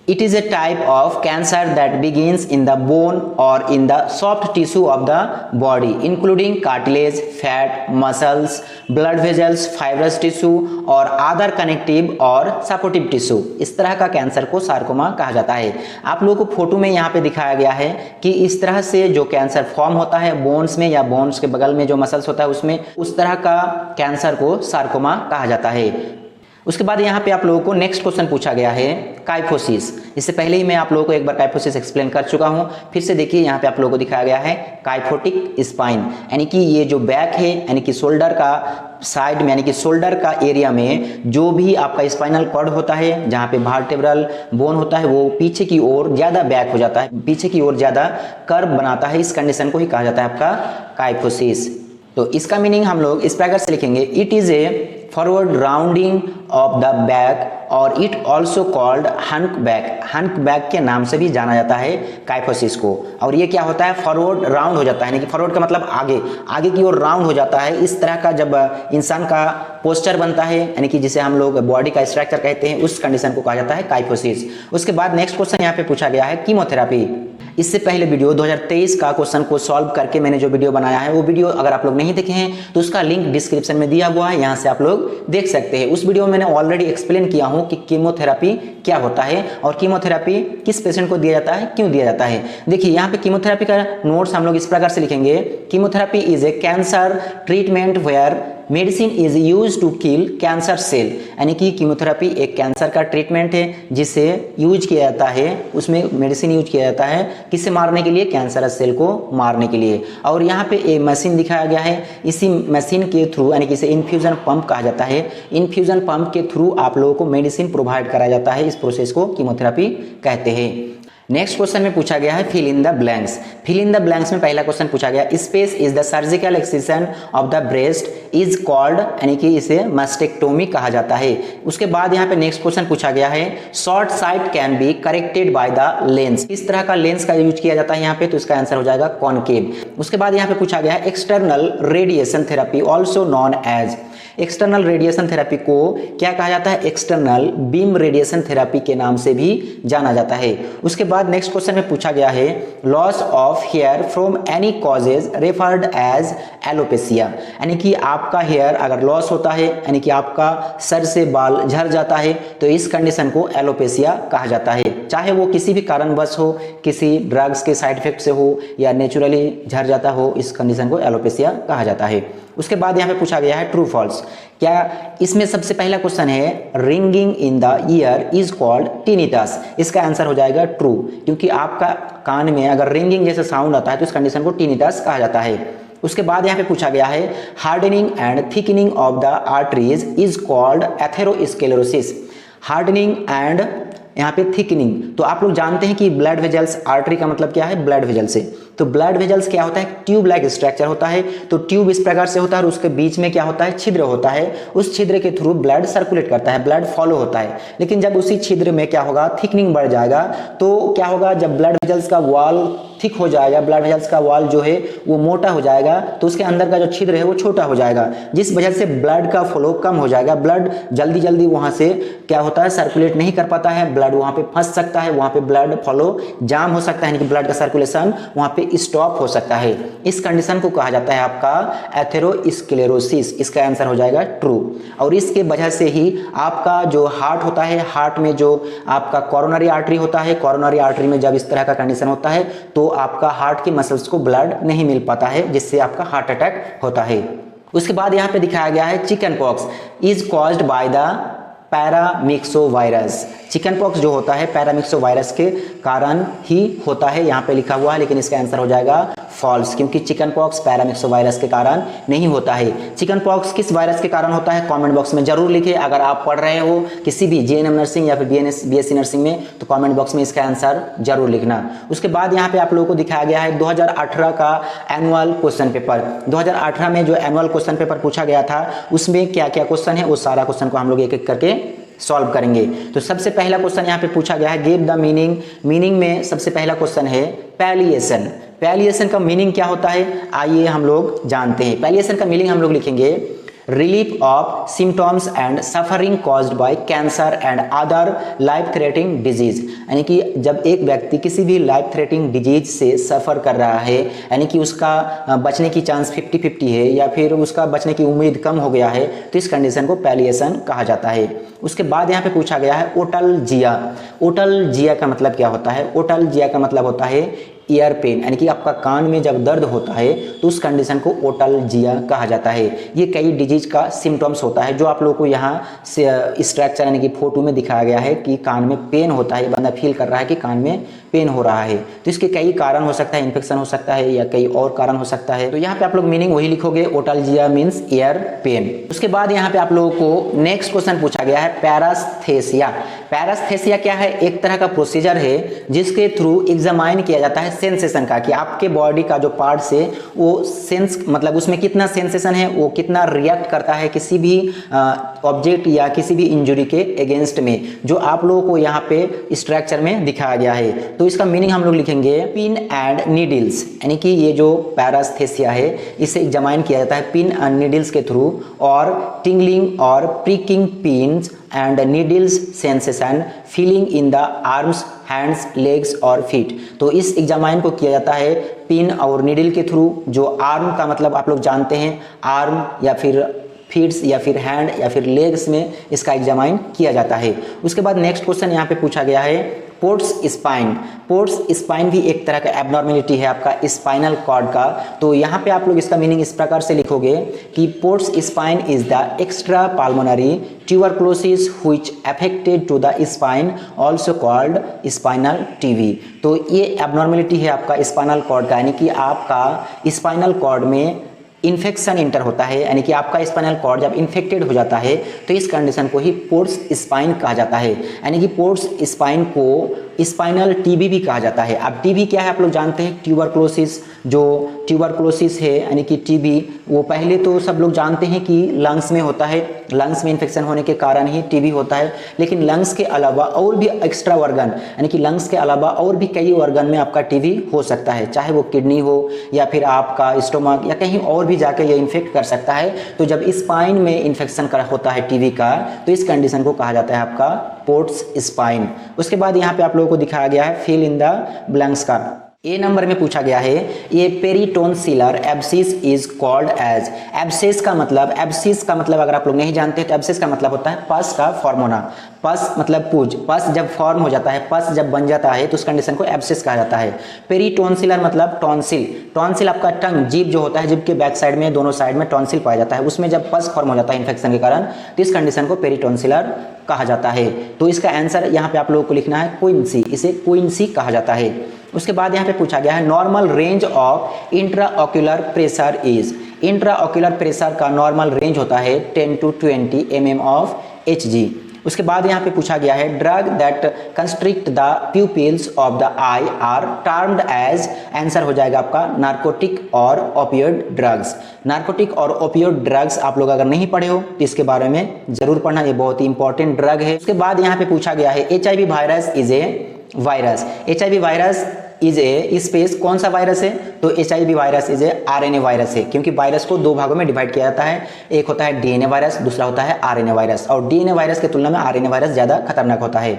it is a type of cancer that begins in the bone और in the soft tissue of the body including cartilage, fat, muscles, blood vessels, fibrous tissue और अदर कनेक्टिव और सपोर्टिव टिश्यू। इस तरह का कैंसर को sarcoma कहा जाता है। आप लोगों को फोटो में यहाँ पे दिखाया गया है कि इस तरह से जो कैंसर फॉर्म होता है बोन्स में या बोन्स के बगल में जो मसल्स होता है उसमें, उस तरह का कैंसर को सार्कोमा कहा जाता है। उसके बाद यहाँ पे आप लोगों को नेक्स्ट क्वेश्चन पूछा गया है काइफोसिस। इससे पहले ही मैं आप लोगों को एक बार काइफोसिस एक्सप्लेन कर चुका हूँ, फिर से देखिए यहाँ पे आप लोगों को दिखाया गया है काइफोटिक स्पाइन, यानी कि ये जो बैक है यानी कि शोल्डर का साइड में यानी कि शोल्डर का एरिया में जो भी आपका स्पाइनल कॉर्ड होता है जहाँ पे वर्टेब्रल बोन होता है वो पीछे की ओर ज्यादा बैक हो जाता है, पीछे की ओर ज्यादा कर्व बनाता है। इस कंडीशन को ही कहा जाता है आपका काइफोसिस। तो इसका मीनिंग हम लोग इस प्रकार से लिखेंगे, it is a forward rounding of the back और it also called hunchback. Hunchback के नाम से भी जाना जाता है काइफोसिस को। और ये क्या होता है, फॉरवर्ड राउंड हो जाता है, यानी कि फॉरवर्ड का मतलब आगे, आगे की ओर राउंड हो जाता है। इस तरह का जब इंसान का पोस्चर बनता है, यानी कि जिसे हम लोग बॉडी का स्ट्रक्चर कहते हैं, उस कंडीशन को कहा जाता है काइफोसिस। उसके बाद नेक्स्ट क्वेश्चन यहाँ पे पूछा गया है कीमोथेरेपी। इससे पहले वीडियो 2023 का क्वेश्चन को सॉल्व करके मैंने जो वीडियो बनाया है, वो वीडियो अगर आप लोग नहीं देखे हैं तो उसका लिंक डिस्क्रिप्शन में दिया हुआ है, यहाँ से आप लोग देख सकते हैं। उस वीडियो में मैंने ऑलरेडी एक्सप्लेन किया हूँ कि कीमोथेरेपी क्या होता है और कीमोथेरेपी किस पेशेंट को दिया जाता है, क्यों दिया जाता है। देखिए यहाँ पे कीमोथेरेपी का नोट्स हम लोग इस प्रकार से लिखेंगे, chemotherapy is a cancer treatment where medicine is use to kill cancer cell. यानी कि कीमोथेरेपी एक कैंसर का ट्रीटमेंट है जिसे यूज किया जाता है, उसमें मेडिसिन यूज किया जाता है किसे मारने के लिए, कैंसरस सेल को मारने के लिए। और यहाँ पे एक मशीन दिखाया गया है, इसी मशीन के थ्रू, यानी कि इसे इन्फ्यूजन पंप कहा जाता है, इन्फ्यूजन पंप के थ्रू आप लोगों को मेडिसिन प्रोवाइड कराया जाता है। इस प्रोसेस को कीमोथेरेपी कहते हैं। नेक्स्ट क्वेश्चन में पूछा गया है fill in the blanks. Fill in the blanks में पहला क्वेश्चन पूछा गया, space is the surgical excision of the breast is called, यानी कि इसे मास्टेक्टोमी कहा जाता है। उसके बाद यहाँ पे नेक्स्ट क्वेश्चन पूछा गया है, short site can be corrected by the lens. इस तरह का लेंस का यूज किया जाता है यहाँ पे, तो इसका आंसर हो जाएगा कॉनकेव। उसके बाद यहाँ पे पूछा गया है external radiation therapy also known as. External radiation therapy को क्या कहा जाता है, एक्सटर्नल बीम रेडिएशन थेरेपी के नाम से भी जाना जाता है। उसके बाद नेक्स्ट क्वेश्चन में पूछा गया है, loss of hair from any causes referred as alopecia. यानी कि आपका हेयर अगर लॉस होता है, यानी कि आपका सर से बाल झड़ जाता है, तो इस कंडीशन को एलोपेसिया कहा जाता है। चाहे वो किसी भी कारणवश हो, किसी ड्रग्स के साइड इफेक्ट से हो या नेचुरली झड़ जाता हो, इस कंडीशन को एलोपेसिया कहा जाता है। उसके बाद यहाँ पे पूछा गया है ट्रू फॉल्स। क्या इसमें सबसे पहला क्वेश्चन है, ringing in the year is called tinnitus. इसका आंसर हो जाएगा ट्रू, क्योंकि आपका कान में अगर रिंगिंग जैसा साउंड आता है तो इस कंडीशन को टिनिटस कहा जाता है। उसके बाद यहाँ पे पूछा गया है, hardening and thickening of the arteries is called atherosclerosis. Hardening and यहाँ पे थिकनिंग, तो आप लोग जानते हैं कि ब्लड वेजल्स, आर्टरी का मतलब क्या है, ब्लड वेजल से। तो ब्लड वेजल्स क्या होता है, ट्यूब लाइक स्ट्रक्चर होता है। तो ट्यूब इस प्रकार से होता है और उसके बीच में क्या होता है, छिद्र होता है। उस छिद्र के थ्रू ब्लड सर्कुलेट करता है, ब्लड फॉलो होता है। लेकिन जब उसी छिद्र में क्या होगा, थिकनिंग बढ़ जाएगा, तो क्या होगा, जब ब्लड वेजल्स का वॉल थिक हो जाएगा, ब्लड वेजल्स का वॉल जो है वो मोटा हो जाएगा, तो उसके अंदर का जो छिद्र है वो छोटा हो जाएगा, जिस वजह से ब्लड का फ्लो कम हो जाएगा। ब्लड जल्दी जल्दी वहां से क्या होता है, सर्कुलेट नहीं कर पाता है, ब्लड वहां पे फंस सकता है, वहां पे ब्लड फ्लो जाम हो सकता है, यानी कि ब्लड का सर्कुलेशन वहां पे स्टॉप हो सकता है। इस कंडीशन को कहा जाता है आपका एथेरोस्क्लेरोसिस। इसका आंसर हो जाएगा ट्रू। और इसके वजह से ही आपका जो हार्ट होता है, हार्ट में जो आपका कोरोनरी आर्टरी होता है, कोरोनरी आर्टरी में जब इस तरह का कंडीशन होता है तो आपका हार्ट के मसल्स को ब्लड नहीं मिल पाता है, जिससे आपका हार्ट अटैक होता है। उसके बाद यहाँ पे दिखाया गया है, chicken pox is caused by the paramyxovirus. Chicken pox जो होता है पैरामिक्सोवायरस के कारण ही होता है, यहाँ पे लिखा हुआ है, लेकिन इसका आंसर हो जाएगा फॉल्स, क्योंकि चिकन पॉक्स पैरामिक्सोवायरस के कारण नहीं होता है। चिकन पॉक्स किस वायरस के कारण होता है, कमेंट बॉक्स में जरूर लिखिए। अगर आप पढ़ रहे हो किसी भी जेएनएम नर्सिंग या फिर बीएससी नर्सिंग में, तो कमेंट बॉक्स में इसका आंसर जरूर लिखना। उसके बाद यहाँ पे आप लोगों को दिखाया गया है 2018 का एनुअल क्वेश्चन पेपर। 2018 में जो एनुअल क्वेश्चन पेपर पूछा गया था, उसमें क्या क्या क्वेश्चन है, वो सारा क्वेश्चन को हम लोग एक एक करके सॉल्व करेंगे। तो सबसे पहला क्वेश्चन यहाँ पे पूछा गया है, गिव द मीनिंग। मीनिंग में सबसे पहला क्वेश्चन है पैलिएशन। पैलिएशन का मीनिंग क्या होता है, आइए हम लोग जानते हैं। पैलिएशन का मीनिंग हम लोग लिखेंगे, relief of symptoms and suffering caused by cancer and other life threatening disease. यानी कि जब एक व्यक्ति किसी भी लाइफ थ्रेटनिंग डिजीज से सफ़र कर रहा है, यानी कि उसका बचने की चांस 50-50 है या फिर उसका बचने की उम्मीद कम हो गया है, तो इस कंडीशन को पैलिएशन कहा जाता है। उसके बाद यहाँ पे पूछा गया है ओटल्जिया। ओटल्जिया का मतलब क्या होता है, ओटल्जिया का मतलब होता है ईयर पेन, यानी कि आपका कान में जब दर्द होता है तो उस कंडीशन को ओटल्जिया कहा जाता है। ये कई डिजीज का सिम्टम्स होता है, जो आप लोगों को यहाँ से स्ट्रक्चर यानी कि फोटो में दिखाया गया है कि कान में पेन होता है, बंदा फील कर रहा है कि कान में पेन हो रहा है। तो इसके कई कारण हो सकता है, इन्फेक्शन हो सकता है या कई और कारण हो सकता है। तो यहाँ पे आप लोग मीनिंग वही लिखोगे, ओटल्जिया मीन्स ईयर पेन। उसके बाद यहाँ पे आप लोगों को नेक्स्ट क्वेश्चन पूछा गया है पैरास्थेसिया। पैरास्थेसिया क्या है? एक तरह का प्रोसीजर है जिसके थ्रू एग्जामाइन किया जाता है सेंसेशन का, कि आपके बॉडी का जो पार्ट्स है वो सेंस मतलब उसमें कितना सेंसेशन है, वो कितना रिएक्ट करता है किसी भी ऑब्जेक्ट या किसी भी इंजरी के अगेंस्ट में, जो आप लोगों को यहाँ पे स्ट्रक्चर में दिखाया गया है। तो इसका मीनिंग हम लोग लिखेंगे पिन एंड नीडल्स, यानी कि ये जो पैरास्थेसिया है इसे एग्जामाइन किया जाता है पिन एंड नीडल्स के थ्रू, और टिंगलिंग और pricking pins and needles sensation feeling in the arms, hands, legs और फीट। तो इस एग्जामाइन को किया जाता है पिन और नीडल के थ्रू। जो आर्म का मतलब आप लोग जानते हैं, आर्म या फिर फीट्स या फिर हैंड या फिर लेग्स में इसका एग्जामाइन किया जाता है। उसके बाद नेक्स्ट क्वेश्चन यहाँ पे पूछा गया है पोर्ट्स स्पाइन। पोर्ट्स स्पाइन भी एक तरह का एबनॉर्मेलिटी है आपका स्पाइनल कॉर्ड का। तो यहाँ पे आप लोग इसका मीनिंग इस प्रकार से लिखोगे कि Pott's spine is the extra pulmonary tuberculosis which affected to the spine also called spinal TB. तो ये एबनॉर्मेलिटी है आपका स्पाइनल कॉर्ड का, यानी कि आपका स्पाइनल कॉर्ड में इन्फेक्शन इंटर होता है, यानी कि आपका स्पाइनल कॉर्ड जब इन्फेक्टेड हो जाता है तो इस कंडीशन को ही पोर्ट्स स्पाइन कहा जाता है, यानी कि पोर्ट्स स्पाइन को स्पाइनल टीबी भी कहा जाता है। अब टीबी क्या है आप लोग जानते हैं, ट्यूबरक्लोसिस। जो ट्यूबरक्लोसिस है यानी कि टीबी, वो पहले तो सब लोग जानते हैं कि लंग्स में होता है, लंग्स में इन्फेक्शन होने के कारण ही टीबी होता है। लेकिन लंग्स के अलावा और भी एक्स्ट्रा ऑर्गन, यानी कि लंग्स के अलावा और भी कई ऑर्गन में आपका टीबी हो सकता है, चाहे वो किडनी हो या फिर आपका स्टोमक या कहीं और भी जाकर ये इन्फेक्ट कर सकता है। तो जब स्पाइन में इन्फेक्शन होता है टीबी का, तो इस कंडीशन को कहा जाता है आपका पोर्ट्स स्पाइन। उसके बाद यहाँ पे आप लोगों को दिखाया गया है फिल इन द ब्लैंक्स का। ए नंबर में पूछा गया है ये peritonsillar abscess is called as. Abscess का मतलब अगर आप लोग नहीं जानते तो एब्सिस का मतलब होता है पस का फॉर्मोना। पस मतलब पूज, पस जब फॉर्म हो जाता है, पस जब बन जाता है तो उस कंडीशन को एब्सिस कहा जाता है। पेरिटोन्सिलर मतलब टॉन्सिल। टॉन्सिल आपका टंग, जीभ जो होता है, जीभ के बैक साइड में दोनों साइड में टॉन्सिल पाया जाता है, उसमें जब पस फॉर्म हो जाता है इन्फेक्शन के कारण तो इस कंडीशन को पेरिटोन्सिलर कहा जाता है। तो इसका आंसर यहाँ पे आप लोगों को लिखना है क्विंसी, इसे क्विंसी कहा जाता है। उसके बाद यहाँ पे पूछा गया है normal range of intraocular pressure is. Intraocular pressure का नॉर्मल रेंज होता है 10 to 20 mm ऑफ Hg। उसके बाद यहाँ पे पूछा गया है drug that constrict the pupils of the eye are termed as. Answer हो जाएगा आपका नार्कोटिक और ओपियोइड ड्रग्स। नार्कोटिक और ओपियोइड ड्रग्स आप लोग अगर नहीं पढ़े हो तो इसके बारे में जरूर पढ़ना, ये बहुत ही इंपॉर्टेंट ड्रग है। उसके बाद यहाँ पे पूछा गया है HIV virus is a virus. HIV virus is a space कौन सा वायरस है, तो HIV virus is a RNA virus है, क्योंकि वायरस को दो भागों में डिवाइड किया जाता है, एक होता है DNA वायरस, दूसरा होता है RNA वायरस, और DNA वायरस की तुलना में RNA वायरस ज्यादा खतरनाक होता है।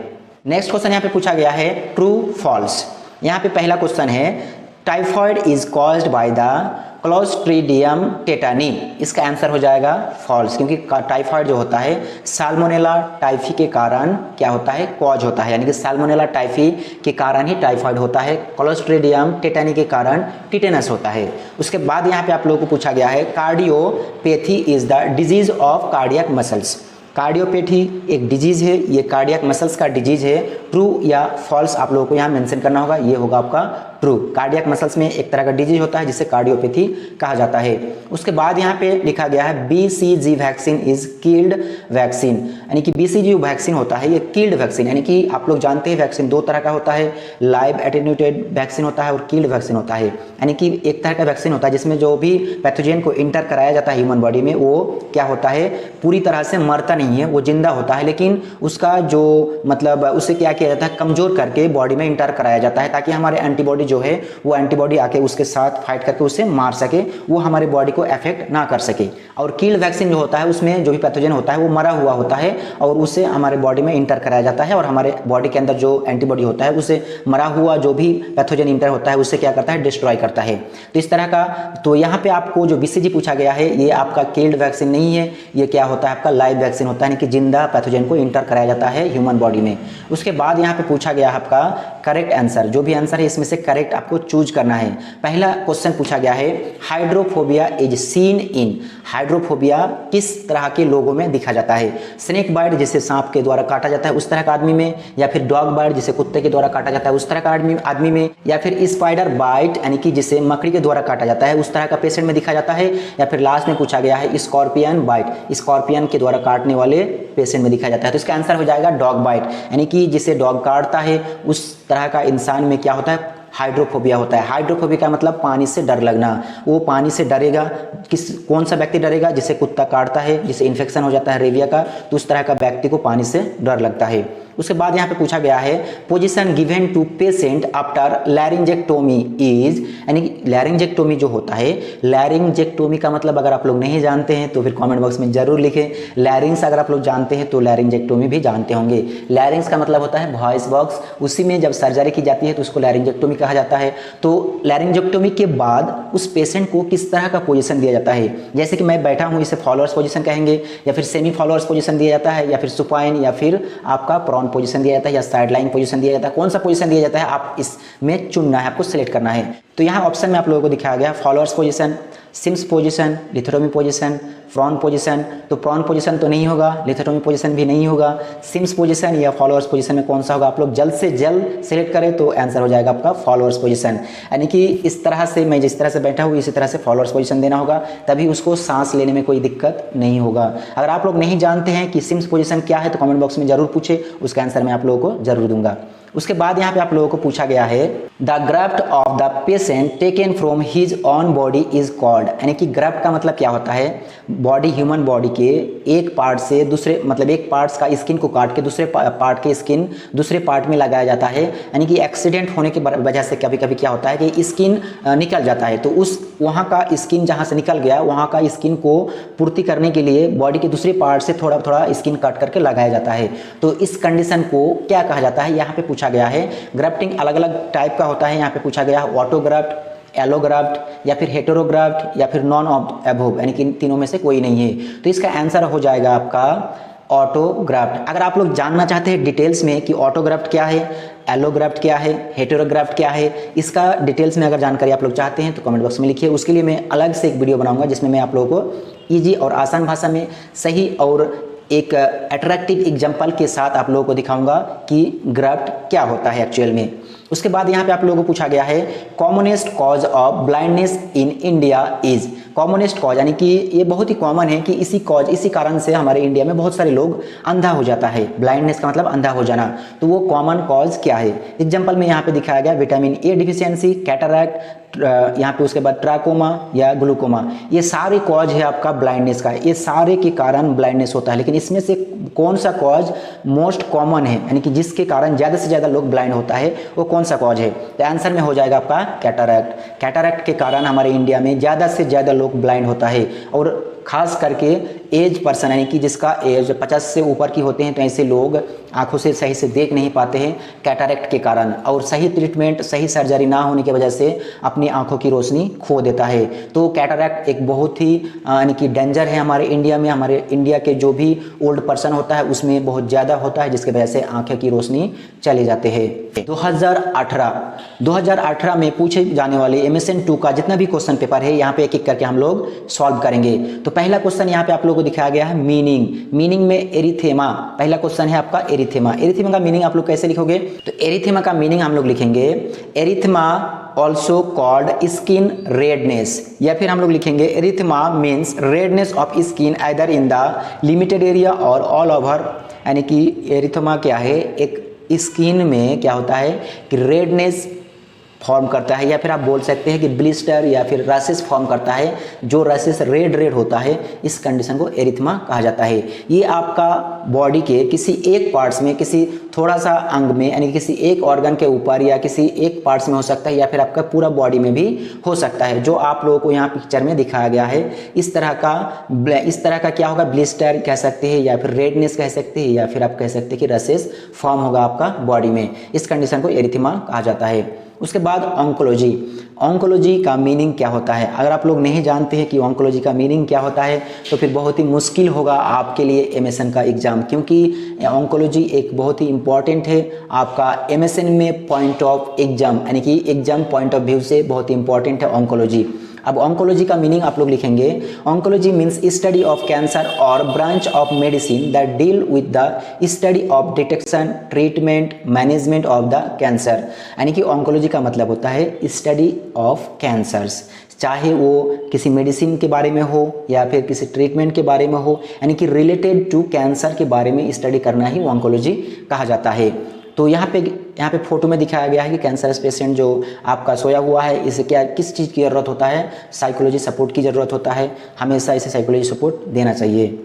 नेक्स्ट क्वेश्चन यहाँ पे पूछा गया है ट्रू फॉल्स। यहाँ पे पहला क्वेश्चन है typhoid is caused by the clostridium tetani. इसका आंसर हो जाएगा फॉल्स, क्योंकि टाइफॉइड जो होता है साल्मोनेला टाइफी के कारण क्या होता है, कॉज होता है, यानी कि साल्मोनेला टाइफी के कारण ही टाइफॉइड होता है, क्लोस्ट्रीडियम टेटानी के कारण टिटेनस होता है। उसके बाद यहाँ पे आप लोगों को पूछा गया है cardiopathy is the disease of cardiac muscles. Cardiopathy एक डिजीज है, ये कार्डियक मसल्स का डिजीज है। ट्रू या फॉल्स आप लोगों को यहाँ मेंशन करना होगा, ये होगा आपका ट्रू। कार्डियक मसल्स में एक तरह का डिजीज होता है जिसे कार्डियोपैथी कहा जाता है। उसके बाद यहाँ पे लिखा गया है BCG vaccine is killed vaccine, यानी कि BCG वैक्सीन होता है ये किल्ड वैक्सीन, यानी कि आप लोग जानते हैं वैक्सीन दो तरह का होता है, लाइव एटेन्यूटेड वैक्सीन होता है और किल्ड वैक्सीन होता है। यानी कि एक तरह का वैक्सीन होता है जिसमें जो भी पैथोजन को इंटर कराया जाता है ह्यूमन बॉडी में, वो क्या होता है पूरी तरह से मरता नहीं है, वो जिंदा होता है, लेकिन उसका जो मतलब उसे क्या किया जाता है कमजोर करके बॉडी में इंटर कराया जाता है, ताकि हमारे एंटीबॉडी जो है वो एंटीबॉडी आके उसके साथ फाइट करके उसे मार सके, वो हमारे बॉडी को अफेक्ट ना कर सके। और किल्ड वैक्सीन जो होता है उसमें जो भी पैथोजन होता है वो मरा हुआ होता है और उसे हमारे बॉडी में इंटर कराया जाता है, और हमारे बॉडी के अंदर जो एंटीबॉडी होता है उसे मरा हुआ जो भी पैथोजन इंटर होता है उससे क्या करता है, डिस्ट्रॉय करता है। तो इस तरह का, तो यहाँ पे आपको जो BCG पूछा गया है ये आपका किल्ड वैक्सीन नहीं है, ये क्या होता है आपका लाइव वैक्सीन होता है, यानी कि जिंदा पैथोजन को इंटर कराया जाता है ह्यूमन बॉडी में। उसके बाद यहाँ पे पूछा गया आपका करेक्ट आंसर, जो भी आंसर है इसमें से करेक्ट डायरेक्ट आपको चूज करना है। पहला क्वेश्चन पूछा गया है, hydrophobia is seen in, hydrophobia किस तरह के लोगों में दिखा जाता है? स्नेक बाइट जिसे सांप के द्वारा काटा जाता है उस तरह का आदमी में, या फिर डॉग बाइट जिसे कुत्ते के द्वारा काटा जाता है उस तरह का आदमी में, या फिर स्पाइडर बाइट यानी कि जिसे मकड़ी के द्वारा काटा जाता है उस तरह का पेशेंट में दिखा जाता है, या फिर लास्ट में पूछा गया है स्कॉर्पियन बाइट, स्कॉर्पियन के द्वारा काटने वाले पेशेंट में दिखा जाता है। तो इसका आंसर हो जाएगा डॉग बाइट, यानी कि जिसे डॉग काटता है उस तरह का इंसान में क्या होता है? हाइड्रोफोबिया होता है। हाइड्रोफोबिया का मतलब पानी से डर लगना, वो पानी से डरेगा। कौन सा व्यक्ति डरेगा? जिसे कुत्ता काटता है, जिसे इन्फेक्शन हो जाता है रेबिया का, तो उस तरह का व्यक्ति को पानी से डर लगता है। उसके बाद यहाँ पे पूछा गया है, position given to patient after laryngectomy is, यानी कि लैरिंजेक्टोमी जो होता है, लैरिंजेक्टोमी का मतलब अगर आप लोग नहीं जानते हैं तो फिर कमेंट बॉक्स में जरूर लिखें। लैरिंग्स अगर आप लोग जानते हैं तो लैरिंजेक्टोमी भी जानते होंगे। लैरिंग्स का मतलब होता है वॉइस बॉक्स, उसी में जब सर्जरी की जाती है तो उसको लैरिंजेक्टोमी कहा जाता है। तो लैरिंजेक्टोमी के बाद उस पेशेंट को किस तरह का पोजीशन दिया जाता है? जैसे कि मैं बैठा हूँ, इसे फॉलोअर्स पोजीशन कहेंगे, या फिर सेमी फॉलोअर्स पोजीशन दिया जाता है, या फिर सुपाइन, या फिर आपका प्रॉन पोजीशन दिया जाता है, या साइड लाइन पोजीशन दिया जाता है। कौन सा पोजीशन दिया जाता है आप इसमें चुनना है, आपको सिलेक्ट करना है। तो यहाँ ऑप्शन में आप लोगों को दिखाया गया Fowler's position, Sims position, lithotomy position, prone position. तो प्रॉन पोजीशन तो नहीं होगा, लिथोटोमी पोजीशन भी नहीं होगा, सिम्स पोजीशन या फॉलोअर्स पोजीशन में कौन सा होगा? आप लोग जल्द से जल्द सिलेक्ट करें तो आंसर हो जाएगा आपका फॉलोअर्स पोजीशन। यानी कि इस तरह से मैं जिस तरह से बैठा हूँ इसी तरह से फॉलोअर्स पोजीशन देना होगा, तभी उसको सांस लेने में कोई दिक्कत नहीं होगा। अगर आप लोग नहीं जानते हैं कि सिम्स पोजीशन क्या है तो कमेंट बॉक्स में जरूर पूछे, उसका आंसर मैं आप लोगों को जरूर दूंगा। उसके बाद यहाँ पे आप लोगों को पूछा गया है, the graft of the patient taken from his on body is called, यानी कि ग्राफ्ट का मतलब क्या होता है? बॉडी, ह्यूमन बॉडी के एक पार्ट से दूसरे, मतलब एक पार्ट्स का स्किन को काट के दूसरे पार्ट के स्किन दूसरे पार्ट में लगाया जाता है। यानी कि एक्सीडेंट होने की वजह से कभी कभी क्या होता है कि स्किन निकल जाता है, तो उस वहाँ का स्किन जहाँ से निकल गया वहाँ का स्किन को पूर्ति करने के लिए बॉडी के दूसरे पार्ट से थोड़ा थोड़ा स्किन काट करके लगाया जाता है। तो इस कंडीशन को क्या कहा जाता है? यहाँ पे पूछा गया है। ग्राफ्टिंग अलग अलग टाइप का होता है, यहाँ पे पूछा गया है ऑटोग्राफ्ट, एलोग्राफ्ट, या फिर हेटेरोग्राफ्ट, या फिर नॉन ऑफ एबोव, यानी कि इन तीनों में से कोई नहीं है। तो इसका आंसर हो जाएगा आपका ऑटोग्राफ्ट। अगर आप लोग जानना चाहते हैं डिटेल्स में कि ऑटोग्राफ्ट क्या है, एलोग्राफ्ट क्या है, हेटेरोग्राफ्ट क्या है, इसका डिटेल्स में अगर जानकारी आप लोग चाहते हैं तो कमेंट बॉक्स में लिखिए। उसके लिए मैं अलग से एक वीडियो बनाऊंगा जिसमें मैं आप लोगों को ईजी और आसान भाषा में सही और एक अट्रैक्टिव एग्जाम्पल के साथ आप लोगों को दिखाऊंगा कि ग्राफ्ट क्या होता है एक्चुअल में। उसके बाद यहाँ पे आप लोगों को पूछा गया है, commonest cause of blindness in India is, commonest cause यानी कि ये बहुत ही कॉमन है कि इसी कारण से हमारे इंडिया में बहुत सारे लोग अंधा हो जाता है। ब्लाइंडनेस का मतलब अंधा हो जाना, तो वो कॉमन कॉज क्या है? एग्जाम्पल में यहाँ पे दिखाया गया विटामिन ए डिफिशियंसी, कैटरैक्ट, यहाँ पे उसके बाद ट्राकोमा या ग्लूकोमा, ये सारे कॉज है आपका ब्लाइंडनेस का, ये सारे के कारण ब्लाइंडनेस होता है। लेकिन इसमें से कौन सा कॉज मोस्ट कॉमन है, यानी कि जिसके कारण ज़्यादा से ज़्यादा लोग ब्लाइंड होता है, वो कौन सा कॉज है? तो आंसर में हो जाएगा आपका कैटरैक्ट। कैटरैक्ट के कारण हमारे इंडिया में ज़्यादा से ज़्यादा लोग ब्लाइंड होता है, और खास करके एज पर्सन यानी कि जिसका एज 50 से ऊपर की होते हैं, तो ऐसे लोग आंखों से सही से देख नहीं पाते हैं कैटरैक्ट के कारण, और सही ट्रीटमेंट, सही सर्जरी ना होने की वजह से अपनी आंखों की रोशनी खो देता है। तो कैटरैक्ट एक बहुत ही यानी कि डेंजर है हमारे इंडिया में। हमारे इंडिया के जो भी ओल्ड पर्सन होता है उसमें बहुत ज़्यादा होता है, जिसकी वजह से आंखें की रोशनी चले जाते हैं। 2018 में पूछे जाने वाले MSN 2 का जितना भी क्वेश्चन पेपर है, यहाँ पे एक एक करके हम लोग सॉल्व करेंगे। तो पहला क्वेश्चन यहाँ पे आप लोगों को दिखाया गया है मीनिंग में एरिथेमा। पहला क्वेश्चन है आपका एरिथेमा का मीनिंग आप लोग कैसे लिखोगे? तो एरिथेमा का मीनिंग हम लोग लिखेंगे erythema also called skin redness, या फिर हम लोग लिखेंगे erythema means redness of skin either in the limited area और ऑल ओवर। यानी कि एरिथेमा क्या है? एक स्किन में क्या होता है कि रेडनेस फॉर्म करता है, या फिर आप बोल सकते हैं कि ब्लिस्टर या फिर रैशेस फॉर्म करता है। जो रैशेस रेड होता है, इस कंडीशन को एरिथेमा कहा जाता है। ये आपका बॉडी के किसी एक पार्ट्स में, किसी थोड़ा सा अंग में, यानी किसी एक ऑर्गन के ऊपर या किसी एक पार्ट्स में हो सकता है, या फिर आपका पूरा बॉडी में भी हो सकता है, जो आप लोगों को यहाँ पिक्चर में दिखाया गया है। इस तरह का क्या होगा? ब्लिस्टर कह सकते हैं, या फिर रेडनेस कह सकते हैं, या फिर आप कह सकते हैं कि रैशेस फॉर्म होगा आपका बॉडी में। इस कंडीशन को एरिथेमा कहा जाता है। उसके बाद ऑन्कोलॉजी। ऑन्कोलॉजी का मीनिंग क्या होता है? अगर आप लोग नहीं जानते हैं कि ऑन्कोलॉजी का मीनिंग क्या होता है तो फिर बहुत ही मुश्किल होगा आपके लिए एमएसएन का एग्ज़ाम, क्योंकि ऑन्कोलॉजी एक बहुत ही इम्पॉर्टेंट है आपका एमएसएन में पॉइंट ऑफ एग्जाम, यानी कि एग्जाम पॉइंट ऑफ व्यू से बहुत ही इंपॉर्टेंट है ऑन्कोलॉजी। अब ऑन्कोलॉजी का मीनिंग आप लोग लिखेंगे, oncology means study of cancer और branch of medicine that deal with the study of detection, treatment, management of the cancer. यानी कि ऑन्कोलॉजी का मतलब होता है स्टडी ऑफ कैंसर्स, चाहे वो किसी मेडिसिन के बारे में हो या फिर किसी ट्रीटमेंट के बारे में हो, यानी कि रिलेटेड टू कैंसर के बारे में स्टडी करना ही ऑन्कोलॉजी कहा जाता है। तो यहाँ पे फोटो में दिखाया गया है कि कैंसर पेशेंट जो आपका सोया हुआ है, इसे क्या किस चीज़ की ज़रूरत होता है? साइकोलॉजी सपोर्ट की ज़रूरत होता है, हमेशा इसे साइकोलॉजी सपोर्ट देना चाहिए।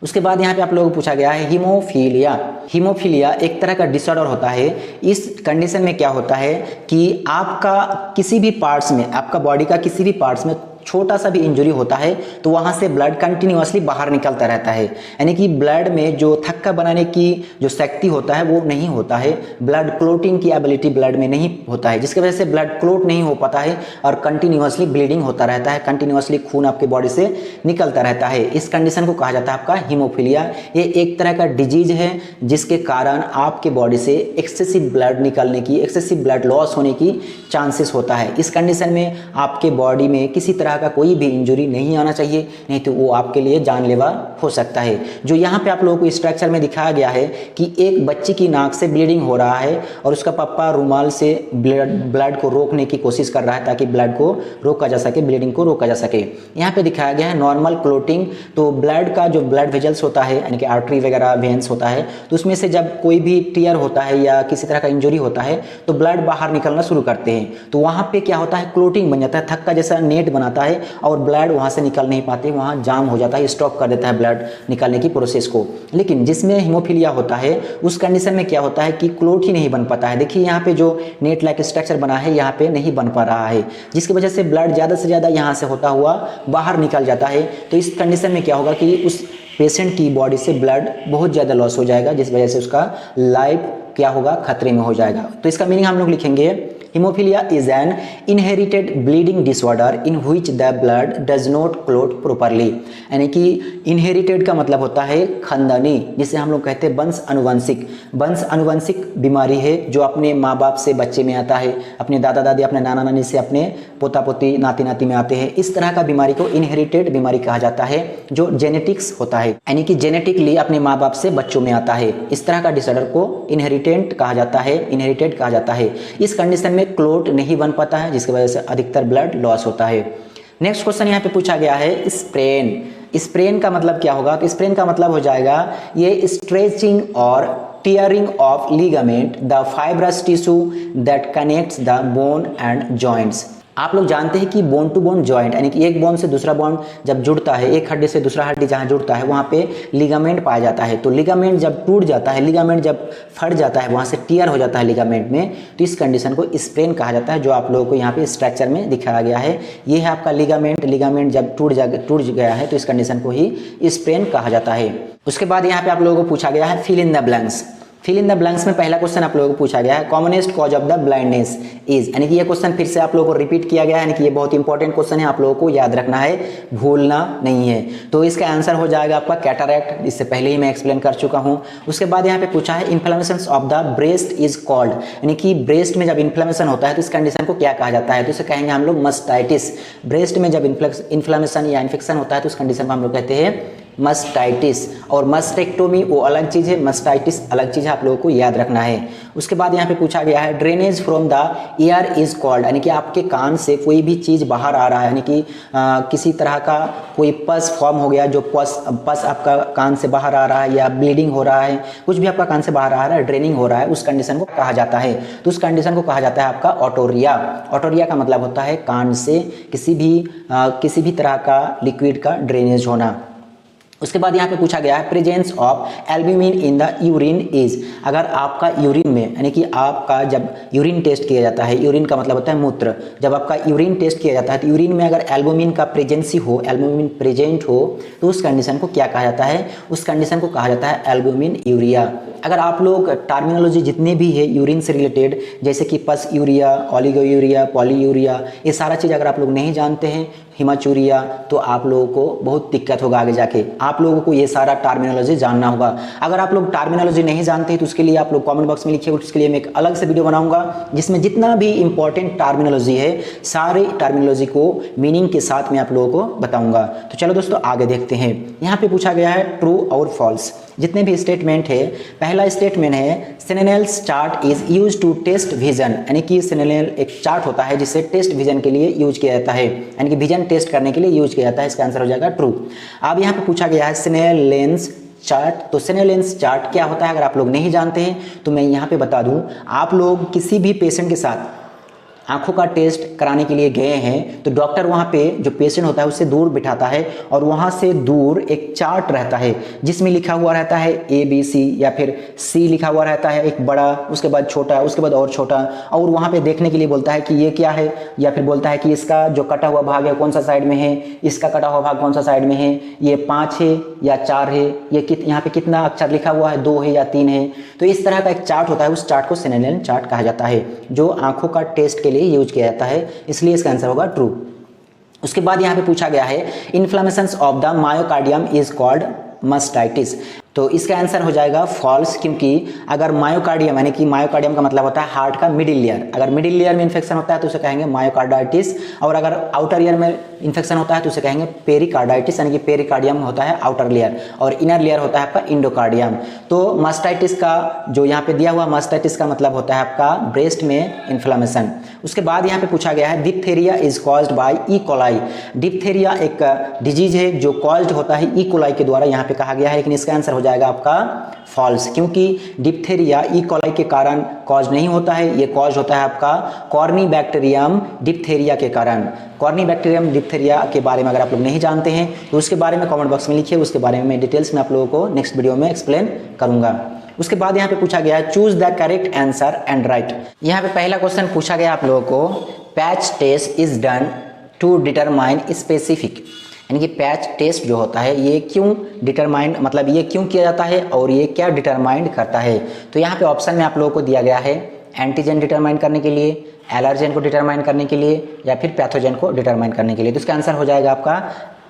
उसके बाद यहाँ पे आप लोगों को पूछा गया है हीमोफीलिया। हीमोफीलिया एक तरह का डिसऑर्डर होता है। इस कंडीशन में क्या होता है कि आपका किसी भी पार्ट्स में, आपका बॉडी का किसी भी पार्ट्स में छोटा सा भी इंजरी होता है तो वहाँ से ब्लड कंटिन्यूअसली बाहर निकलता रहता है, यानी कि ब्लड में जो थक्का बनाने की जो शक्ति होता है वो नहीं होता है, ब्लड क्लोटिंग की एबिलिटी ब्लड में नहीं होता है, जिसकी वजह से ब्लड क्लोट नहीं हो पाता है और कंटिन्यूअसली ब्लीडिंग होता रहता है, कंटिन्यूअसली खून आपके बॉडी से निकलता रहता है। इस कंडीशन को कहा जाता है आपका हीमोफीलिया। ये एक तरह का डिजीज है जिसके कारण आपके बॉडी से एक्सेसिव ब्लड निकलने की, एक्सेसिव ब्लड लॉस होने की चांसेस होता है। इस कंडीशन में आपके बॉडी में किसी तरह का कोई भी इंजरी नहीं आना चाहिए, नहीं तो वो आपके लिए जानलेवा हो सकता है। जो यहाँ पे आप लोगों को स्ट्रक्चर में दिखाया गया है कि एक बच्ची की नाक से ब्लीडिंग हो रहा है और उसका पापा रुमाल से ब्लड को रोकने की कोशिश कर रहा है ताकि ब्लड को रोका जा सके, ब्लीडिंग को रोका जा सके। यहाँ पे दिखाया गया है नॉर्मल क्लोटिंग। तो ब्लड का जो ब्लड वेजल्स होता है, यानी कि आर्टरी वगैरह वेन्स होता है, तो उसमें से जब कोई भी टीयर होता है या किसी तरह का इंजरी होता है तो ब्लड बाहर निकलना शुरू करते हैं। तो वहाँ पे क्या होता है, क्लोटिंग बन जाता है, थक्का जैसा नेट बनाता है और ब्लड वहां से निकल नहीं पाते, वहां जाम हो जाता है, स्टॉप कर देता है ब्लड निकलने की प्रोसेस को। लेकिन जिसमें हीमोफीलिया होता है उस कंडीशन में क्या होता है कि क्लोट ही नहीं बन पाता है। देखिए यहाँ पे जो नेट लाइक स्ट्रक्चर बना है यहाँ पे नहीं बन पा रहा है, जिसकी वजह से ब्लड ज़्यादा से ज़्यादा यहाँ से होता हुआ बाहर निकल जाता है। तो इस कंडीशन में क्या होगा कि उस पेशेंट की बॉडी से ब्लड बहुत ज़्यादा लॉस हो जाएगा, जिस वजह से उसका लाइफ क्या होगा, खतरे में हो जाएगा। तो इसका मीनिंग हम लोग लिखेंगे, haemophilia is an inherited bleeding disorder in which the blood does not clot properly. यानी कि इनहेरिटेड का मतलब होता है खानदानी, जिसे हम लोग कहते हैं वंश अनुवंशिक। वंश अनुवंशिक बीमारी है जो अपने माँ बाप से बच्चे में आता है, अपने दादा दादी, अपने नाना नानी से अपने पोता पोती, नाती नाती में आते हैं। इस तरह का बीमारी को इनहेरिटेड बीमारी कहा जाता है जो जेनेटिक्स होता है, यानी कि जेनेटिकली अपने माँ बाप से बच्चों में आता है। इस तरह का डिसऑर्डर को इनहेरिटेड कहा जाता है, इनहेरिटेड कहा जाता है। इस कंडीशन में क्लोट नहीं बन पाता है, जिसकी वजह से अधिकतर ब्लड लॉस होता है। नेक्स्ट क्वेश्चन यहाँ पे पूछा गया है स्प्रेन। स्प्रेन का मतलब क्या होगा? तो स्प्रेन का मतलब हो जाएगा ये स्ट्रेचिंग और tearing of ligament the fibrous tissue that connects the bone and joints. आप लोग जानते हैं कि बोन टू बोन जॉइंट, यानी कि एक बोन से दूसरा बोन जब जुड़ता है, एक हड्डी से दूसरा हड्डी जहाँ जुड़ता है वहाँ पे लिगामेंट पाया जाता है। तो लिगामेंट जब टूट जाता है, लिगामेंट जब फट जाता है, वहाँ से टीयर हो जाता है लिगामेंट में, तो इस कंडीशन को स्प्रेन कहा जाता है, जो आप लोगों को यहाँ पे स्ट्रक्चर में दिखाया गया है। ये है आपका लिगामेंट। लिगामेंट जब टूट गया है तो इस कंडीशन को ही स्प्रेन कहा जाता है। उसके बाद यहाँ पे आप लोगों को पूछा गया है fill in the blanks. Fill in the blanks में पहला क्वेश्चन आप लोगों को पूछा गया है commonest cause of the blindness is, यानी कि ये क्वेश्चन फिर से आप लोगों को रिपीट किया गया है, यानी कि ये बहुत इंपॉर्टेंट क्वेश्चन है, आप लोगों को याद रखना है, भूलना नहीं है। तो इसका आंसर हो जाएगा आपका कैटरैक्ट, इससे पहले ही मैं एक्सप्लेन कर चुका हूँ। उसके बाद यहाँ पे पूछा है inflammation of the breast is called, यानी कि ब्रेस्ट में जब इन्फ्लेमेशन होता है तो इस कंडीशन को क्या कहा जाता है? तो इसे कहेंगे हम लोग मस्टाइटिस। ब्रेस्ट में जब इन्फ्लेमेशन या इन्फेक्शन होता है तो उस कंडीशन को हम लोग कहते हैं मस्टाइटिस। और मस्टेक्टोमी वो अलग चीज़ है, मस्टाइटिस अलग चीज़ है, आप लोगों को याद रखना है। उसके बाद यहाँ पे पूछा गया है drainage from the year is called, यानी कि आपके कान से कोई भी चीज़ बाहर आ रहा है, यानी कि किसी तरह का कोई पस फॉर्म हो गया, जो पस आपका कान से बाहर आ रहा है या ब्लीडिंग हो रहा है, कुछ भी आपका कान से बाहर आ रहा है, ड्रेनिंग हो रहा है, उस कंडीशन को कहा जाता है। तो उस कंडीशन को कहा जाता है आपका ऑटोरिया। ऑटोरिया का मतलब होता है कान से किसी भी तरह का लिक्विड का ड्रेनेज होना। उसके बाद यहाँ पे पूछा गया है presence of albumin in the urine is, अगर आपका यूरिन में, यानी कि आपका जब यूरिन टेस्ट किया जाता है, यूरिन का मतलब होता है मूत्र, जब आपका यूरिन टेस्ट किया जाता है तो यूरिन में अगर एल्ब्यूमिन का प्रेजेंसी हो, एल्ब्यूमिन प्रेजेंट हो, तो उस कंडीशन को क्या कहा जाता है? उस कंडीशन को कहा जाता है एल्ब्यूमिन यूरिया। अगर आप लोग टर्मिनोलॉजी जितने भी है यूरिन से रिलेटेड, जैसे कि पस यूरिया, ओलिगोयूरिया, पॉलीयूरिया, ये सारा चीज़ अगर आप लोग नहीं जानते हैं, हिमाचूरिया, तो आप लोगों को बहुत दिक्कत होगा आगे जाके। आप लोगों को ये सारा टर्मिनोलॉजी जानना होगा। अगर आप लोग टर्मिनोलॉजी नहीं जानते तो उसके लिए आप लोग कमेंट बॉक्स में लिखिए, उसके लिए मैं एक अलग से वीडियो बनाऊंगा जिसमें जितना भी इंपॉर्टेंट टर्मिनोलॉजी है सारे टर्मिनोलॉजी को मीनिंग के साथ मैं आप लोगों को बताऊंगा। तो चलो दोस्तों आगे देखते हैं। यहाँ पे पूछा गया है ट्रू और फॉल्स। जितने भी स्टेटमेंट है, पहला स्टेटमेंट है Snellen's chart is use to test vision, यानी कि सिनेनेल एक चार्ट होता है जिसे टेस्ट विजन के लिए यूज किया जाता है, यानी कि विजन टेस्ट करने के लिए यूज किया जाता है। इसका आंसर हो जाएगा ट्रू। अब यहाँ पे पूछा गया है सिनेल लेंस चार्ट। तो सिनेल लेंस चार्ट क्या होता है अगर आप लोग नहीं जानते हैं तो मैं यहाँ पे बता दूं। आप लोग किसी भी पेशेंट के साथ आंखों का टेस्ट कराने के लिए गए हैं तो डॉक्टर वहाँ पे जो पेशेंट होता है उससे दूर बिठाता है और वहाँ से दूर एक चार्ट रहता है जिसमें लिखा हुआ रहता है ABC या फिर C लिखा हुआ रहता है, एक बड़ा, उसके बाद छोटा, उसके बाद और छोटा, और वहाँ पे देखने के लिए बोलता है कि ये क्या है, या फिर बोलता है कि इसका जो कटा हुआ भाग है कौन सा साइड में है, इसका कटा हुआ भाग कौन सा साइड में है, ये 5 है या 4 है, ये यहाँ पे कितना अक्षर लिखा हुआ है, 2 है या 3 है। तो इस तरह का एक चार्ट होता है, उस चार्ट को सिनेल चार्ट कहा जाता है जो आंखों का टेस्ट के लिए यूज किया जाता है, इसलिए इसका आंसर होगा ट्रू। उसके बाद यहाँ पे पूछा गया है inflammation of the myocardium is called mastitis. तो इसका आंसर हो जाएगा फॉल्स, क्योंकि अगर मायोकार्डियम, यानी कि मायोकार्डियम का मतलब होता है हार्ट का मिडिल लेयर, अगर मिडिल लेयर में इन्फेक्शन होता है तो उसे कहेंगे मायोकार्डाइटिस, और अगर आउटर लेयर में इन्फेक्शन होता है तो उसे कहेंगे पेरिकार्डाइटिस, यानी कि पेरिकार्डियम होता है आउटर लेयर और इनर लेयर होता है आपका इंडोकार्डियम। तो मास्टाइटिस का जो यहाँ पे दिया हुआ मास्टाइटिस का मतलब होता है आपका ब्रेस्ट में इन्फ्लेमेशन। उसके बाद यहाँ पे पूछा गया है diphtheria is caused bye E coli. Diphtheria एक डिजीज है जो कॉज्ड होता है ई कोलाई के द्वारा, यहाँ पे कहा गया है, लेकिन इसका आंसर हो जाएगा आपका फॉल्स, क्योंकि डिप्थेरिया ई कोलाई के कारण कॉज नहीं होता है, ये कॉज होता है आपका कॉर्नीबैक्टीरियम डिप्थेरिया के कारण। कॉर्नीबैक्टीरियम डिप्थेरिया के बारे में अगर आप लोग नहीं जानते हैं तो उसके बारे में कमेंट बॉक्स में लिखिए, उसके बारे में मैं डिटेल्स में आप लोगों को नेक्स्ट वीडियो में एक्सप्लेन करूंगा। उसके बाद यहाँ पे पूछा गया है choose the correct answer and right. यहाँ पे पहला क्वेश्चन पूछा गया आप लोगों को patch test is done to determine specific, यानी कि पैच टेस्ट जो होता है ये क्यों डिटरमाइन, मतलब ये क्यों किया जाता है और ये क्या डिटरमाइन करता है। तो यहाँ पे ऑप्शन में आप लोगों को दिया गया है एंटीजन डिटरमाइन करने के लिए, एलर्जेन को डिटरमाइन करने के लिए, या फिर पैथोजन को डिटरमाइन करने के लिए। तो इसका आंसर हो जाएगा आपका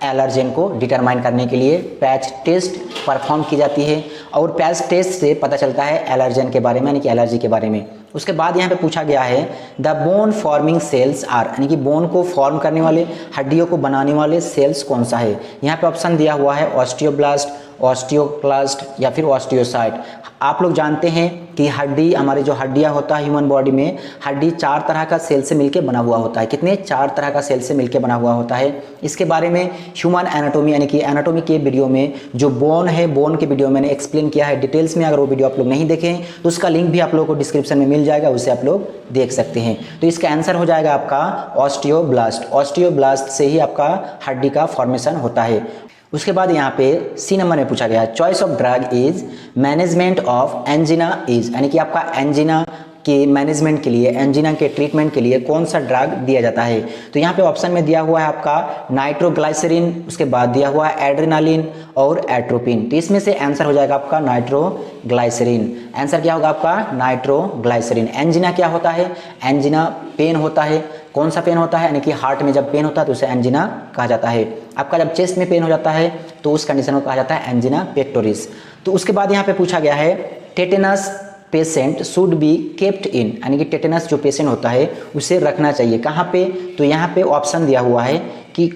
एलर्जेन को डिटरमाइन करने के लिए पैच टेस्ट परफॉर्म की जाती है, और पैच टेस्ट से पता चलता है एलर्जेन के बारे में, यानी कि एलर्जी के बारे में। उसके बाद यहाँ पे पूछा गया है the bone forming cells are, यानी कि बोन को फॉर्म करने वाले, हड्डियों को बनाने वाले सेल्स कौन सा है। यहाँ पे ऑप्शन दिया हुआ है ऑस्टियोब्लास्ट, ऑस्टियोक्लास्ट या फिर ऑस्टियोसाइट। आप लोग जानते हैं कि हड्डी, हमारे जो हड्डियाँ होता है ह्यूमन बॉडी में, हड्डी 4 तरह का सेल से मिलकर बना हुआ होता है। कितने? 4 तरह का सेल से मिलकर बना हुआ होता है। इसके बारे में ह्यूमन एनाटोमी, यानी कि एनाटोमी के वीडियो में जो बोन है, बोन के वीडियो मैंने एक्सप्लेन किया है डिटेल्स में। अगर वो वीडियो आप लोग नहीं देखें तो उसका लिंक भी आप लोगों को डिस्क्रिप्शन में मिल जाएगा, उसे आप लोग देख सकते हैं। तो इसका आंसर हो जाएगा आपका ऑस्टियोब्लास्ट। ऑस्टियोब्लास्ट से ही आपका हड्डी का फॉर्मेशन होता है। उसके बाद यहाँ पे सी नंबर में पूछा गया है choice of drug is management of angina is, यानी कि आपका एंजिना के मैनेजमेंट के लिए, एंजिना के ट्रीटमेंट के लिए कौन सा ड्रग दिया जाता है। तो यहाँ पे ऑप्शन में दिया हुआ है आपका नाइट्रोग्लाइसरीन, उसके बाद दिया हुआ है एड्रेनालिन और एट्रोपिन। तो इसमें से आंसर हो जाएगा आपका नाइट्रोग्लाइसरीन। आंसर क्या होगा आपका? नाइट्रोग्लाइसरीन। एंजिना क्या होता है? एंजिना पेन होता है। कौन सा पेन होता है? यानी कि हार्ट में जब पेन होता है तो उसे एंजिना कहा जाता है। आपका जब चेस्ट में पेन हो जाता है तो उस कंडीशन को कहा जाता है एंजिना पेक्टोरिस। तो उसके बाद यहाँ पे पूछा गया है tetanus patient should be kept in, यानी कि टेटेनस जो पेशेंट होता है उसे रखना चाहिए कहाँ पे। तो यहाँ पे ऑप्शन दिया हुआ है कि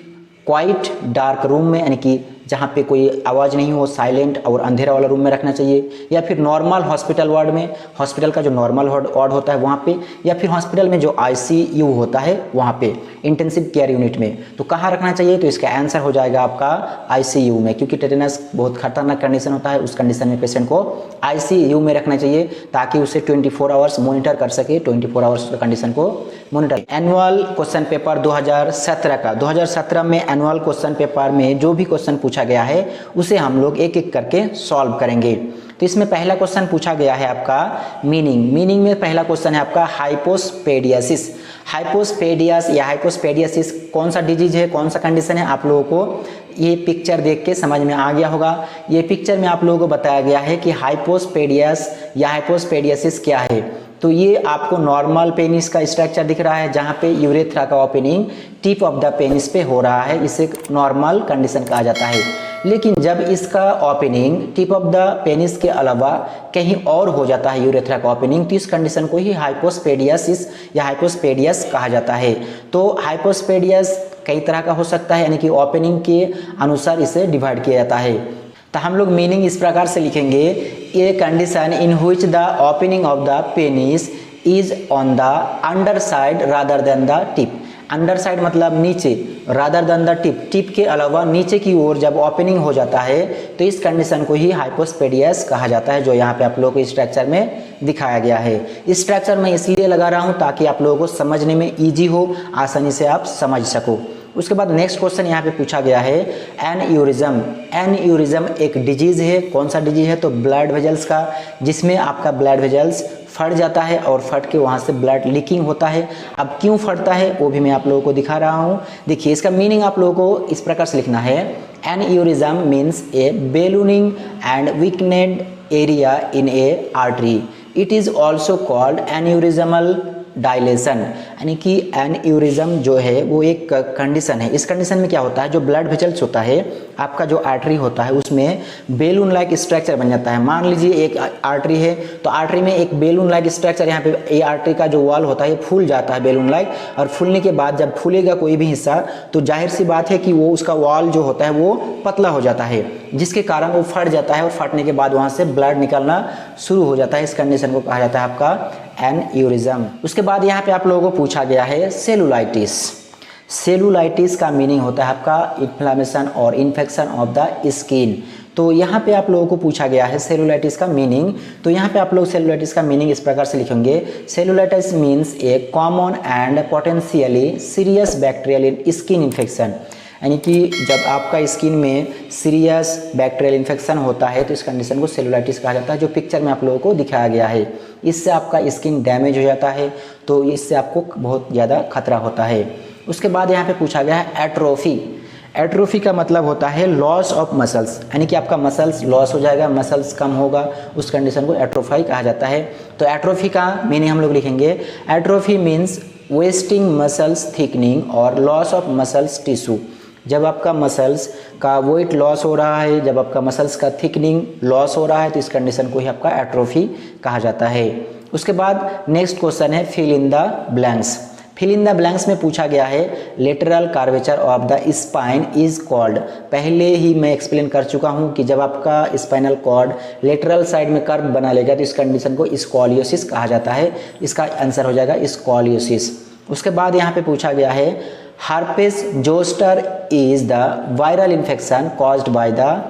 क्वाइट डार्क रूम में, यानी कि जहाँ पे कोई आवाज़ नहीं हो, साइलेंट और अंधेरा वाला रूम में रखना चाहिए, या फिर नॉर्मल हॉस्पिटल वार्ड में, हॉस्पिटल का जो नॉर्मल वार्ड होता है वहाँ पे, या फिर हॉस्पिटल में जो ICU होता है वहाँ पे, इंटेंसिव केयर यूनिट में। तो कहाँ रखना चाहिए? तो इसका आंसर हो जाएगा आपका ICU में, क्योंकि टेटेनस बहुत खतरनाक कंडीशन होता है। उस कंडीशन में पेशेंट को ICU में रखना चाहिए ताकि उसे 24 आवर्स मॉनिटर कर सके, 24 आवर्स कंडीशन को मॉनिटर। एनुअल क्वेश्चन पेपर 2017 का, 2017 में एनुअल क्वेश्चन पेपर में जो भी क्वेश्चन पूछा गया है उसे हम लोग एक एक करके सॉल्व करेंगे। तो इसमें पहला क्वेश्चन पूछा गया है आपका मीनिंग में पहला क्वेश्चन है आपका हाइपोस्पेडियासिस। हाइपोस्पेडियस या हाइपोस्पेडियसिस कौन सा डिजीज है, कौन सा कंडीशन है, आप लोगों को ये पिक्चर देख के समझ में आ गया होगा। ये पिक्चर में आप लोगों को बताया गया है कि हाइपोस्पेडियस या हाइपोस्पेडियसिस क्या है। तो ये आपको नॉर्मल पेनिस का स्ट्रक्चर दिख रहा है जहाँ पे यूरेथ्रा का opening tip of the penis पे हो रहा है, इसे नॉर्मल कंडीशन कहा जाता है। लेकिन जब इसका opening tip of the penis के अलावा कहीं और हो जाता है यूरेथ्रा का ओपनिंग, तो इस कंडीशन को ही हाइपोस्पेडियसिस या हाइपोस्पेडियस कहा जाता है। तो हाइपोस्पेडियस कई तरह का हो सकता है, यानी कि ओपनिंग के अनुसार इसे डिवाइड किया जाता है। तो हम लोग मीनिंग इस प्रकार से लिखेंगे, a condition in which the opening of the penis is on the under side rather than the tip. Under side मतलब नीचे, rather than the tip, tip के अलावा नीचे की ओर जब ओपनिंग हो जाता है तो इस कंडीशन को ही हाइपोस्पेडियस कहा जाता है, जो यहाँ पे आप लोगों को स्ट्रक्चर में दिखाया गया है। इस स्ट्रक्चर में इसलिए लगा रहा हूँ ताकि आप लोगों को समझने में ईजी हो, आसानी से आप समझ सको। उसके बाद नेक्स्ट क्वेश्चन यहाँ पे पूछा गया है एन्यूरिज्म। एन्यूरिज्म एक डिजीज है, कौन सा डिजीज है, तो ब्लड वेजल्स का, जिसमें आपका ब्लड वेजल्स फट जाता है और फट के वहाँ से ब्लड लीकिंग होता है। अब क्यों फटता है वो भी मैं आप लोगों को दिखा रहा हूँ। देखिए इसका मीनिंग आप लोगों को इस प्रकार से लिखना है, aneurysm means A बेलूनिंग and weakened area in A artery. It is also called aneurysmal dilation, यानी कि एन्यूरिज्म जो है वो एक कंडीशन है। इस कंडीशन में क्या होता है, जो ब्लड वेजल्स होता है, आपका जो आर्टरी होता है उसमें बेलून लाइक स्ट्रक्चर बन जाता है। मान लीजिए एक आर्टरी है, तो आर्टरी में एक बेलून लाइक स्ट्रक्चर, यहाँ पे ये आर्टरी का जो वॉल होता है ये फूल जाता है बेलून लाइक, और फूलने के बाद जब फूलेगा कोई भी हिस्सा तो जाहिर सी बात है कि वो उसका वॉल जो होता है वो पतला हो जाता है, जिसके कारण वो फट जाता है और फटने के बाद वहाँ से ब्लड निकलना शुरू हो जाता है। इस कंडीशन को कहा जाता है आपका एन्यूरिज्म। उसके बाद यहाँ पे आप लोगों को पूछा गया है सेलुलाइटिस। सेलुलाइटिस का मीनिंग होता है आपका इन्फ्लामेशन और इन्फेक्शन ऑफ द स्किन। तो यहाँ पे आप लोगों को पूछा गया है सेलुलाइटिस का मीनिंग। तो यहाँ पे आप लोग सेलुलाइटिस का मीनिंग इस प्रकार से लिखेंगे, cellulitis means A common and potentially serious bacterial skin infection, यानी कि जब आपका स्किन में सीरियस बैक्टीरियल इन्फेक्शन होता है तो इस कंडीशन को सेलुलाइटिस कहा जाता है, जो पिक्चर में आप लोगों को दिखाया गया है। इससे आपका स्किन डैमेज हो जाता है, तो इससे आपको बहुत ज़्यादा खतरा होता है। उसके बाद यहाँ पे पूछा गया है एट्रोफी। एट्रोफी का मतलब होता है लॉस ऑफ मसल्स, यानी कि आपका मसल्स लॉस हो जाएगा, मसल्स कम होगा, उस कंडीशन को एट्रोफाई कहा जाता है। तो एट्रोफी का मीनिंग हम लोग लिखेंगे, atrophy means wasting muscles thickening और लॉस ऑफ मसल्स टिश्यू। जब आपका मसल्स का वेट लॉस हो रहा है, जब आपका मसल्स का थिकनिंग लॉस हो रहा है, तो इस कंडीशन को ही आपका एट्रोफी कहा जाता है। उसके बाद नेक्स्ट क्वेश्चन है fill in the blanks. Fill in the blanks में पूछा गया है lateral curvature of the spine is called. पहले ही मैं एक्सप्लेन कर चुका हूँ कि जब आपका स्पाइनल कॉर्ड लेटरल साइड में कर्व बना लेगा तो इस कंडीशन को स्कॉलियोसिस कहा जाता है। इसका आंसर हो जाएगा स्कॉलियोसिस। उसके बाद यहाँ पे पूछा गया है herpes zoster is the viral infection caused by the,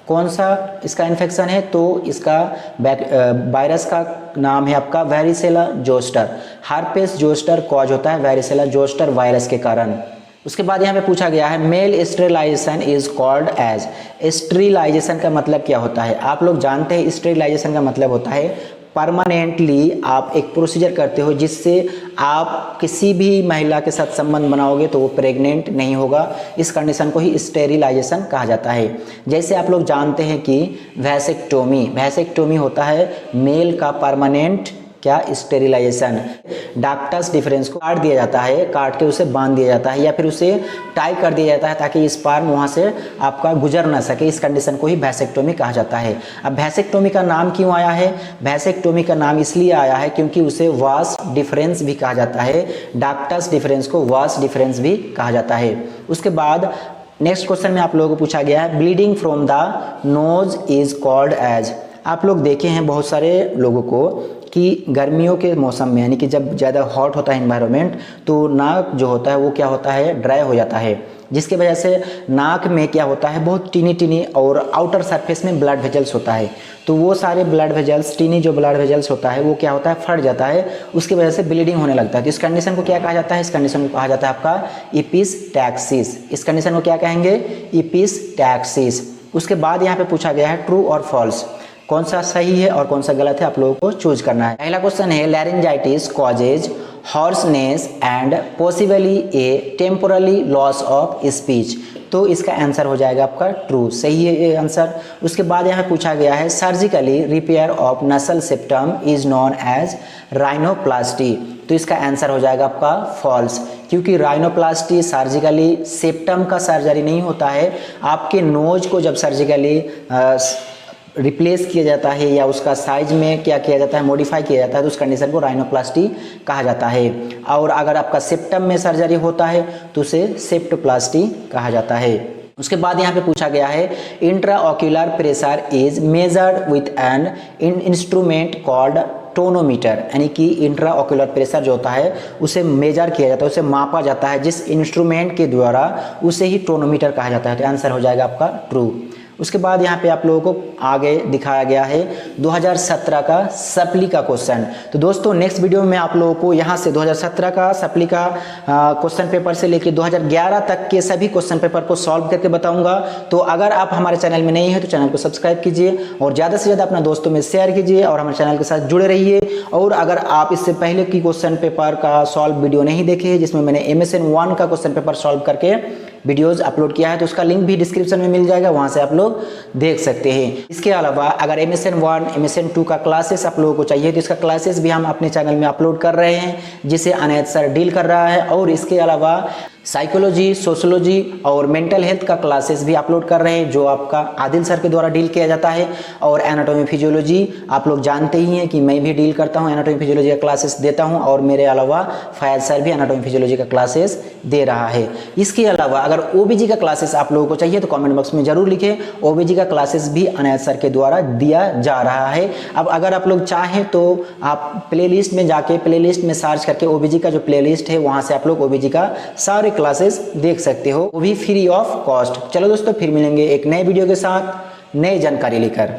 कौन सा इसका इन्फेक्शन है, तो इसका वायरस का नाम है आपका varicella zoster. Herpes zoster cause होता है वेरिसेला जोस्टर वायरस के कारण। उसके बाद यहाँ पे पूछा गया है male sterilisation is called as. Sterilisation का मतलब क्या होता है, आप लोग जानते हैं स्टेरिलाइजेशन का मतलब होता है परमानेंटली आप एक प्रोसीजर करते हो जिससे आप किसी भी महिला के साथ संबंध बनाओगे तो वो प्रेग्नेंट नहीं होगा। इस कंडीशन को ही स्टेरिलाइजेशन कहा जाता है। जैसे आप लोग जानते हैं कि वैसेक्टोमी, वैसेक्टोमी होता है मेल का परमानेंट क्या स्टेरिलाइजेशन। डॉक्टर्स डिफरेंस को काट दिया जाता है, काट के उसे बांध दिया जाता है या फिर उसे टाई कर दिया जाता है ताकि स्पर्म वहाँ से आपका गुजर ना सके। इस कंडीशन को ही वैसेक्टोमी कहा जाता है। अब वैसेक्टोमी का नाम क्यों आया है, वैसेक्टोमी का नाम इसलिए आया है क्योंकि उसे वास डिफरेंस भी कहा जाता है। डॉक्टर्स डिफरेंस को वास डिफरेंस भी कहा जाता है। उसके बाद नेक्स्ट क्वेश्चन में आप लोगों को पूछा गया है bleeding from the nose is called as. आप लोग देखे हैं बहुत सारे लोगों को कि गर्मियों के मौसम में, यानी कि जब ज़्यादा हॉट होता है इन्वायरमेंट, तो नाक जो होता है वो क्या होता है ड्राई हो जाता है, जिसके वजह से नाक में क्या होता है बहुत टीनी टीनी और आउटर सरफेस में ब्लड वेजल्स होता है। तो वो सारे ब्लड वेजल्स, टीनी जो ब्लड वेजल्स होता है वो क्या होता है फट जाता है, उसकी वजह से ब्लीडिंग होने लगता है। तो इस कंडीशन को क्या कहा जाता है, इस कंडीशन को कहा जाता है आपका इपिस्टैक्सिस। इस कंडीशन को क्या कहेंगे, इपिस्टैक्सिस। उसके बाद यहाँ पे पूछा गया है ट्रू और फॉल्स, कौन सा सही है और कौन सा गलत है, आप लोगों को चूज करना है। पहला क्वेश्चन है laryngitis causes hoarseness and possibly A temporarily loss of speech. तो इसका आंसर हो जाएगा आपका ट्रू, सही है ये आंसर। उसके बाद यहाँ पूछा गया है surgically repair of nasal septum is known as rhinoplasty. तो इसका आंसर हो जाएगा आपका फॉल्स, क्योंकि राइनोप्लास्टी सर्जिकली सेप्टम का सर्जरी नहीं होता है। आपके नोज को जब सर्जिकली रिप्लेस किया जाता है या उसका साइज में क्या किया जाता है, मॉडिफाई किया जाता है, तो उस कंडीशन को राइनोप्लास्टी कहा जाता है। और अगर आपका सेप्टम में सर्जरी होता है तो उसे सेप्टोप्लास्टी कहा जाता है। उसके बाद यहाँ पे पूछा गया है intraocular pressure is measured with an instrument called tonometer, यानी कि इंट्राऑक्यूलर प्रेशर जो होता है उसे मेजर किया जाता है, उसे मापा जाता है जिस इंस्ट्रूमेंट के द्वारा, उसे ही टोनोमीटर कहा जाता है। तो आंसर हो जाएगा आपका ट्रू। उसके बाद यहाँ पे आप लोगों को आगे दिखाया गया है 2017 का सप्ली का क्वेश्चन। तो दोस्तों नेक्स्ट वीडियो में आप लोगों को यहाँ से 2017 का सप्ली का क्वेश्चन पेपर से लेकर 2011 तक के सभी क्वेश्चन पेपर को सॉल्व करके बताऊंगा। तो अगर आप हमारे चैनल में नहीं है तो चैनल को सब्सक्राइब कीजिए और ज़्यादा से ज़्यादा अपना दोस्तों में शेयर कीजिए और हमारे चैनल के साथ जुड़े रहिए। और अगर आप इससे पहले की क्वेश्चन पेपर का सॉल्व वीडियो नहीं देखे हैं, जिसमें मैंने MSN 1 का क्वेश्चन पेपर सॉल्व करके वीडियोस अपलोड किया है, तो उसका लिंक भी डिस्क्रिप्शन में मिल जाएगा, वहां से आप लोग देख सकते हैं। इसके अलावा अगर MSN 1 MSN 2 का क्लासेस आप लोगों को चाहिए तो इसका क्लासेस भी हम अपने चैनल में अपलोड कर रहे हैं, जिसे अनैत सर डील कर रहा है। और इसके अलावा साइकोलॉजी, सोशोलॉजी और मेंटल हेल्थ का क्लासेस भी अपलोड कर रहे हैं, जो आपका आदिल सर के द्वारा डील किया जाता है। और एनाटॉमी फिजियोलॉजी आप लोग जानते ही हैं कि मैं भी डील करता हूं, एनाटॉमी फिजियोलॉजी का क्लासेस देता हूं। और मेरे अलावा फयाज सर भी एनाटॉमी फिजियोलॉजी का क्लासेस दे रहा है। इसके अलावा अगर OBG का क्लासेस आप लोगों को चाहिए तो कमेंट बॉक्स में जरूर लिखें, OBG का क्लासेस भी अनैत सर के द्वारा दिया जा रहा है। अब अगर आप लोग चाहें तो आप प्लेलिस्ट में जाके प्लेलिस्ट में सर्च करके OBG का जो प्लेलिस्ट है वहां से आप लोग OBG का सारे क्लासेस देख सकते हो, वो भी फ्री ऑफ कॉस्ट। चलो दोस्तों फिर मिलेंगे एक नए वीडियो के साथ नई जानकारी लेकर।